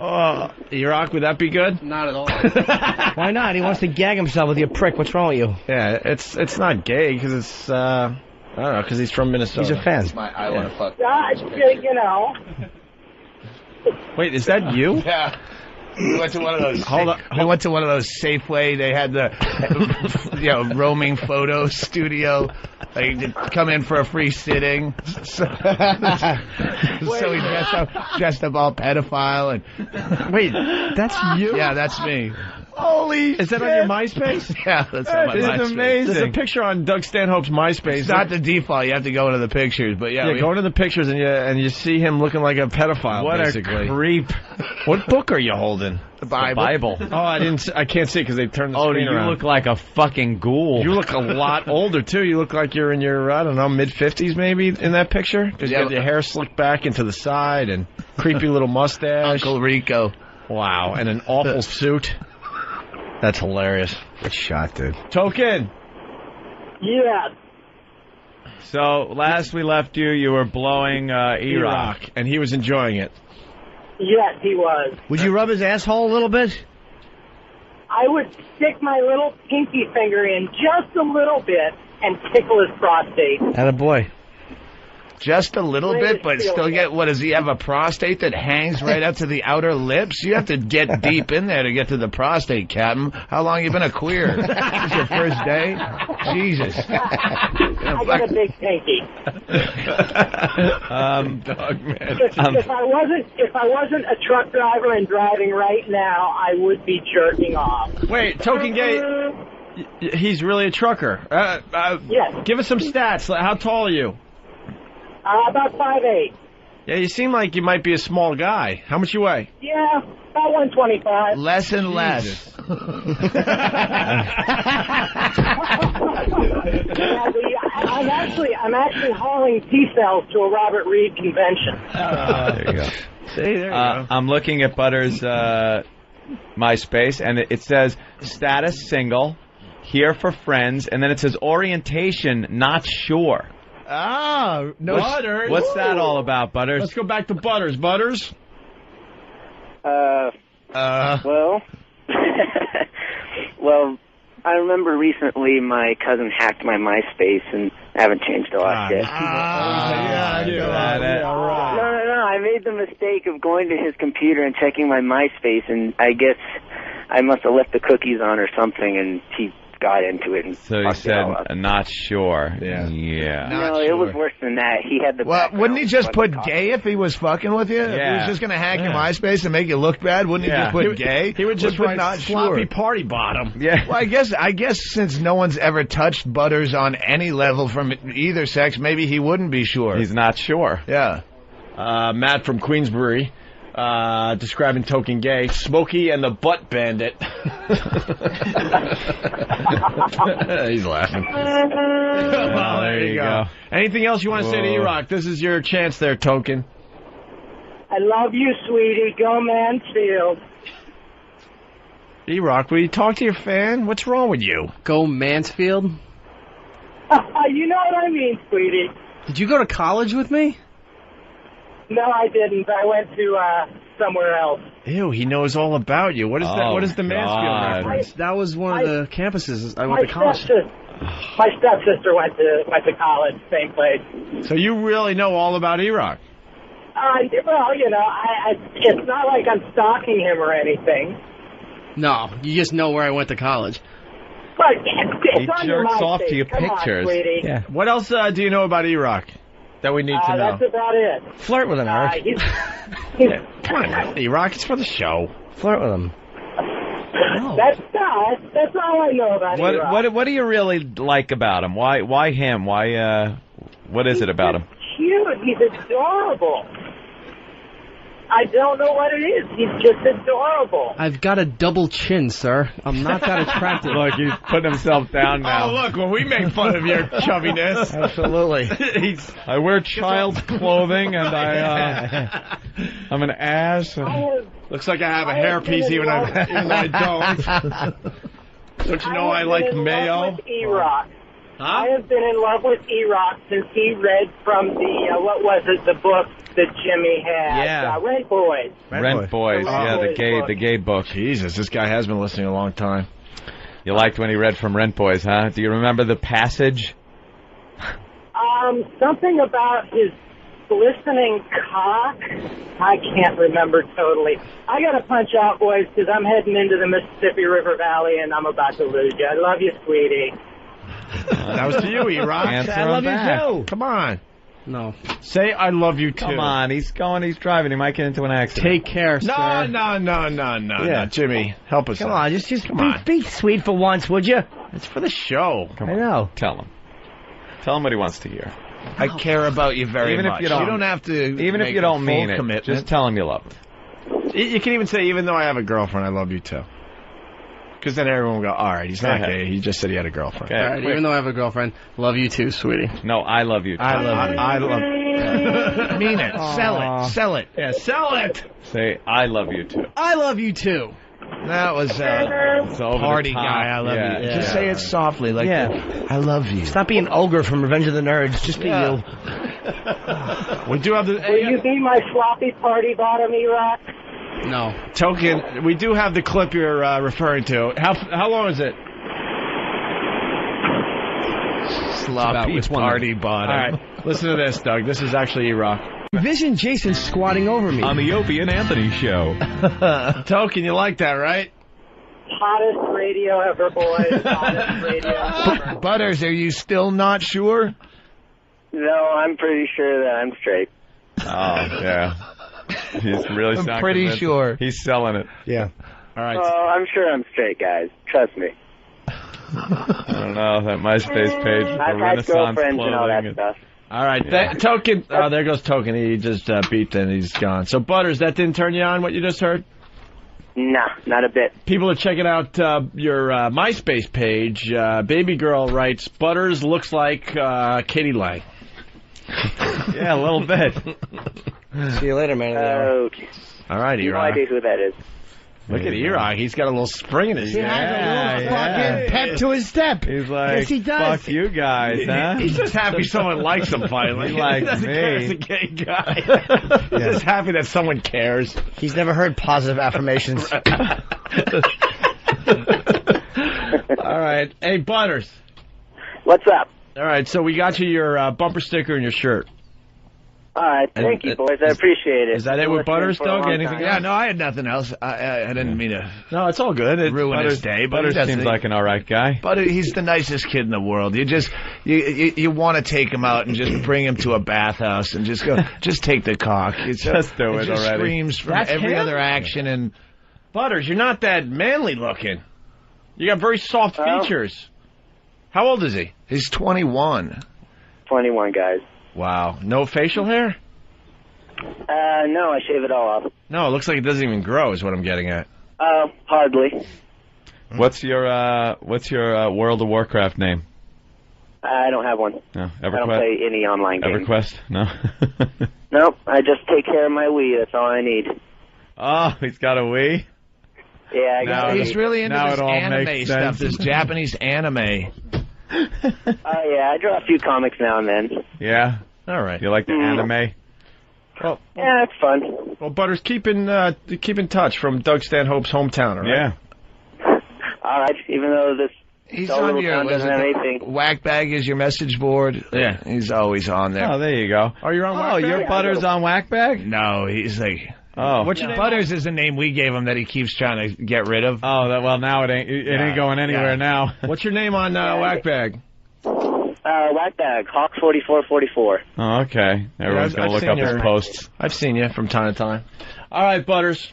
Oh, E-Rock, would that be good? Not at all. Why not? He wants to gag himself with you prick. What's wrong with you? Yeah, it's not gay because it's, I don't know, because he's from Minnesota. He's a fan. I want to fuck. You know. Wait, is that you? Yeah. We went to one of those. We went to one of those Safeway. They had the, roaming photo studio. Like, you'd come in for a free sitting. So he dressed up all pedophile and. Wait, that's you? Yeah, that's me. Holy! Is that on your MySpace? Yeah, that's on my MySpace. It's amazing. There's a picture on Doug Stanhope's MySpace. It's not the default. You have to go into the pictures, but yeah. Go into the pictures and you see him looking like a pedophile. What basically. A creep! What book are you holding? The Bible. Oh, I can't see because they turned the screen around. You look like a fucking ghoul. You look a lot older too. You look like you're in your mid-50s maybe in that picture because you have your hair slicked back into the side and creepy little mustache. Uncle Rico. Wow, and an awful suit. That's hilarious. Good shot, dude. Token. Yes. So last we left you were blowing E-Rock, and he was enjoying it. Yes, he was. Would you rub his asshole a little bit? I would stick my little pinky finger in just a little bit and tickle his prostate. Attaboy. Just a little bit, but still get, what, does he have a prostate that hangs right up to the outer lips? You have to get deep in there to get to the prostate, Captain. How long you been a queer? This is your first day? Jesus. I got a big pinky. Dog, man. If I wasn't a truck driver and driving right now, I would be jerking off. Wait, Token Gay, he's really a trucker. Yes. Give us some stats. How tall are you? About 5'8". Yeah, you seem like you might be a small guy. How much you weigh? Yeah, about 125. Less and less. I'm actually hauling T-cells to a Robert Reed convention. There you go. See, there you go. I'm looking at Butters' MySpace, and it says status single, here for friends, and then it says orientation not sure. Ah, no, Butters. What's that all about, Butters? Let's go back to Butters. Butters? Well, well, I remember recently my cousin hacked my MySpace, and I haven't changed a lot yet. Right. No, I made the mistake of going to his computer and checking my MySpace, and I guess I must have left the cookies on or something, and he got into it. And So he said, not sure. Yeah. No, it was worse than that. He had the. Well, wouldn't he just put gay if he was fucking with you? If he Yeah. was just going to hack your MySpace and make you look bad, wouldn't he just put gay? He would just Or write not sloppy sure? party bottom. Yeah. Well, I guess since no one's ever touched Butters on any level from either sex, maybe he wouldn't be sure. He's not sure. Yeah. Matt from Queensbury, describing token gay, Smokey and the Butt Bandit. He's laughing. Well, there you go. Anything else you want to say to E-Rock? This is your chance there, Token. I love you, sweetie. Go Mansfield. E-Rock, will you talk to your fan? What's wrong with you? Go Mansfield? You know what I mean, sweetie. Did you go to college with me? No, I didn't. I went to somewhere else. Ew, he knows all about you. What is that? What is the Mansfield reference? That was one of the campuses I went to college. My stepsister went to college, same place. So you really know all about E-Rock? Well, you know, it's not like I'm stalking him or anything. No, you just know where I went to college. But it's on your MySpace. Come on, sweetie. Yeah. What else do you know about E-Rock that we need to know? That's about it. Flirt with him, Eric. Come on, E-Rock. It's for the show. Flirt with him. That's all I know about E-Rock. What do you really like about him? Why him? What is it about him? Cute. He's adorable. I don't know what it is. He's just adorable. I've got a double chin, sir. I'm not that attractive. Look, he's putting himself down now. Oh, look, when we make fun of your chubbiness. Absolutely. I wear child's clothing, and I'm an ass. And looks like I have a hairpiece, even though I don't. Don't you know I like mayo? With E-Rock. Huh? I have been in love with E-Rock since he read from the book that Jimmy had? Yeah. Rent Boys. Rent Boys, yeah, the gay book. Jesus, this guy has been listening a long time. You liked when he read from Rent Boys, huh? Do you remember the passage? Something about his glistening cock. I can't remember totally. I got to punch out, boys, because I'm heading into the Mississippi River Valley, and I'm about to lose you. I love you, sweetie. That was to you, E-Rock. I love you too. Come on. No. Say I love you too. Come on, he's driving. He might get into an accident. Take care, sir. No, Jimmy, help us Come out. on, just be sweet for once, would you? It's for the show. Come I on. know. Tell him what he wants to hear. I care about you very Even much. if you don't have to. Even if make you don't a mean full it, commitment. just tell him you love him. You can even say, even though I have a girlfriend, I love you too. Because then everyone will go, all right, he's not gay. He just said he had a girlfriend. All right, even though I have a girlfriend, love you too, sweetie. No, I love you too. I love Mean it. Sell it. Yeah, sell it. Say, I love you too. I love you too. That was It's over party the top. guy. I love Yeah, you. yeah. Just say it softly, like I love you. Stop being ogre from Revenge of the Nerds. Just be you. We do have the... Will you be my sloppy party bottom, E-Rock? No. Token, we do have the clip you're referring to. How long is it? Sloppy party bottom. All right, listen to this, Doug. This is actually E-Rock. Vision Jason squatting over me. On the Opie and Anthony show. Token, you like that, right? Hottest radio ever, boys. Hottest radio ever. Butters, are you still not sure? No, I'm pretty sure that I'm straight. Oh, yeah. He's really I'm not pretty convinced. sure. He's selling it. Yeah. All right. Oh, I'm sure I'm straight, guys. Trust me. I don't know, that MySpace page with the I've had Renaissance girlfriends and all that clothing. stuff. All right, Token. Oh, there goes Token. He just beeped and he's gone. So, Butters, that didn't turn you on, what you just heard? Nah, not a bit. People are checking out your MySpace page. Baby Girl writes, Butters looks like Katie Lang. Yeah, a little bit. See you later, man. Okay. All right, No E-Rock. idea who that is. Look at E-Rock. He's got a little spring in his He step. has a little fucking pep to his step. He's like, yes, he does. fuck you guys, huh? He's just happy someone likes him finally. He likes doesn't care me. he's a gay guy. He's just happy that someone cares. He's never heard positive affirmations. All right. Hey, Butters. What's up? All right, so we got you your bumper sticker and your shirt. All right, thank you, boys. I appreciate it. Is that it with Butters, Doug? Anything? Yeah, no, I had nothing else. I didn't mean to. No, it's all good. It ruin his day. But Butters seems like an all right guy. But he's the nicest kid in the world. You want to take him out and just bring him to a bathhouse and just go, just take the cock. Just do it just already. Screams from That's every him? other action and. Butters, you're not that manly looking. You got very soft features. How old is he? He's 21. 21, guys. Wow. No facial hair? No, I shave it all off. No, it looks like it doesn't even grow is what I'm getting at. Hardly. What's your World of Warcraft name? I don't have one. No, I don't play any online games. EverQuest? No. Nope, I just take care of my Wii. That's all I need. Oh, he's got a Wii? Yeah, I got He's really into now this it all anime makes stuff, sense. this Japanese anime. Oh, yeah, I draw a few comics now and then. Yeah? All right. You like the anime? Well, yeah, it's fun. Well, Butters, keep in touch from Doug Stanhope's hometown, all right? Yeah. All right, even though this He's dull on little your town doesn't have anything. Whackbag is your message board. Yeah. He's always on there. Oh, there you go. Oh, you're on Whackbag? your Butters on Whackbag? No, he's like... Oh. What's your name? Butters is a name we gave him that he keeps trying to get rid of. Oh, well, now it ain't going anywhere now. What's your name on Whackbag? Whackbag, Hawks 4444. Oh, okay. Everyone's going to look up his posts. I've seen you from time to time. All right, Butters.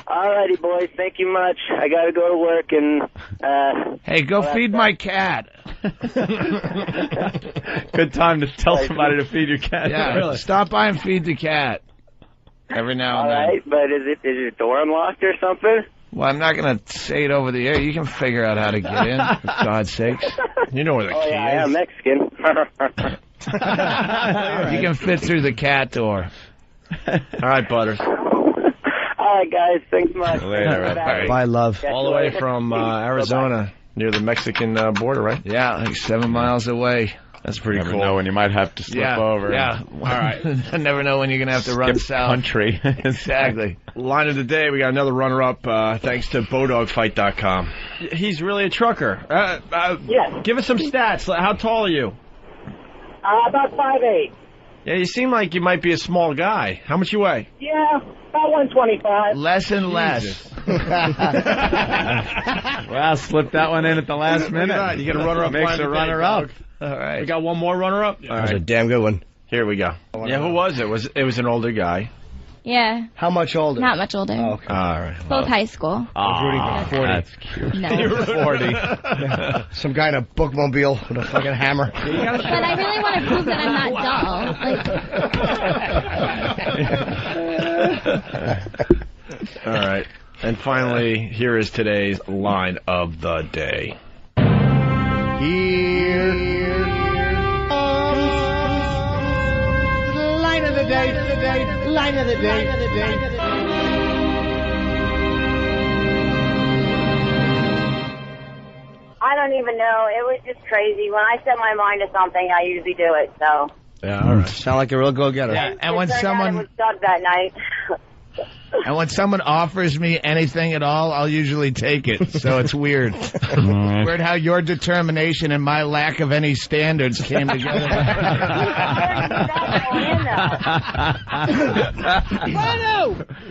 All righty, boys. Thank you much. I got to go to work and... Hey, go feed my cat. Good time to tell somebody to feed your cat. Yeah, Really? stop by and feed the cat. Every now and All then. right, but is your door unlocked or something? Well, I'm not going to say it over the air. You can figure out how to get in, for God's sakes. You know where the key I am is. Mexican. You can fit through the cat door. All right, Butters. All right, guys. Thanks much. Later. Bye, love. All the way from Arizona, near the Mexican border, right? Yeah, like 7 miles away. That's pretty Never cool. know when you might have to slip over. Yeah. All right. I never know when you're going to have to run Skip south. country. Exactly. Line of the day, we got another runner-up thanks to BowDogFight.com. He's really a trucker. Yes. Give us some stats. How tall are you? About 5'8". Yeah, you seem like you might be a small guy. How much you weigh? Yeah, about 125. Less and less. Wow, slipped that one in at the last minute. You get a runner-up. Makes line a of the day, runner-up. Doug. All right. We got one more runner-up? All That was a right. damn good one. Here we go. Yeah, who was it? It was an older guy. Yeah, How much older? not much older. Oh, okay. All right. Both high school. That's cute. No. You're 40. Some guy in a bookmobile with a fucking hammer. But I really want to prove that I'm not dull. All right. And finally, here is today's line of the day. Line of the day, line of the day. I don't even know. It was just crazy. When I set my mind to something, I usually do it. So. Yeah, all right. Sound like a real go-getter. Yeah, and when It turned out someone... it was Doug that night. And when someone offers me anything at all, I'll usually take it. So it's weird. Weird how your determination and my lack of any standards came together.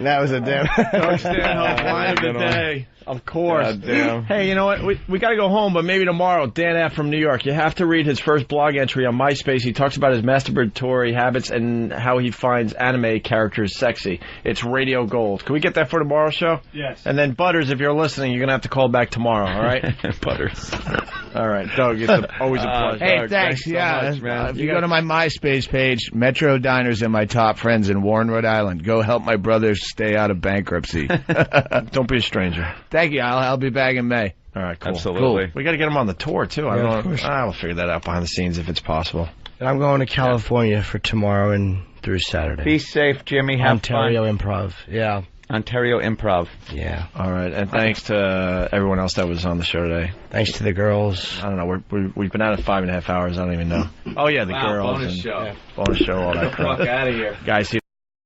That was a damn... Doug Stanhope, line of the day. Of course. God damn. Hey, you know what? We got to go home, but maybe tomorrow. Dan F. from New York. You have to read his first blog entry on MySpace. He talks about his masturbatory habits and how he finds anime characters sexy. It's radio gold. Can we get that for tomorrow's show? Yes. And then, Butters, if you're listening, you're going to have to call back tomorrow, all right? Butters. All right, Doug, it's always a pleasure. Hey, Doug, thanks. so Yeah, much, man. if you go to my MySpace page, Metro Diners are my top friends in Warren, Rhode Island. Go help my brothers stay out of bankruptcy. Don't be a stranger. Thank you. I'll be back in May. All right, cool. Absolutely. Cool. We got to get him on the tour, too. I Yeah, don't of know. course. We'll figure that out behind the scenes if it's possible. And I'm going to California for tomorrow and through Saturday. Be safe, Jimmy. Have Ontario fun. Improv. Yeah. Ontario Improv. Yeah. All right, and thanks to everyone else that was on the show today. Thanks to the girls. I don't know. We've been out at 5.5 hours. I don't even know. Oh, yeah, the girls. bonus and show. Bonus show, all that crap. Fuck out of here. Guys, see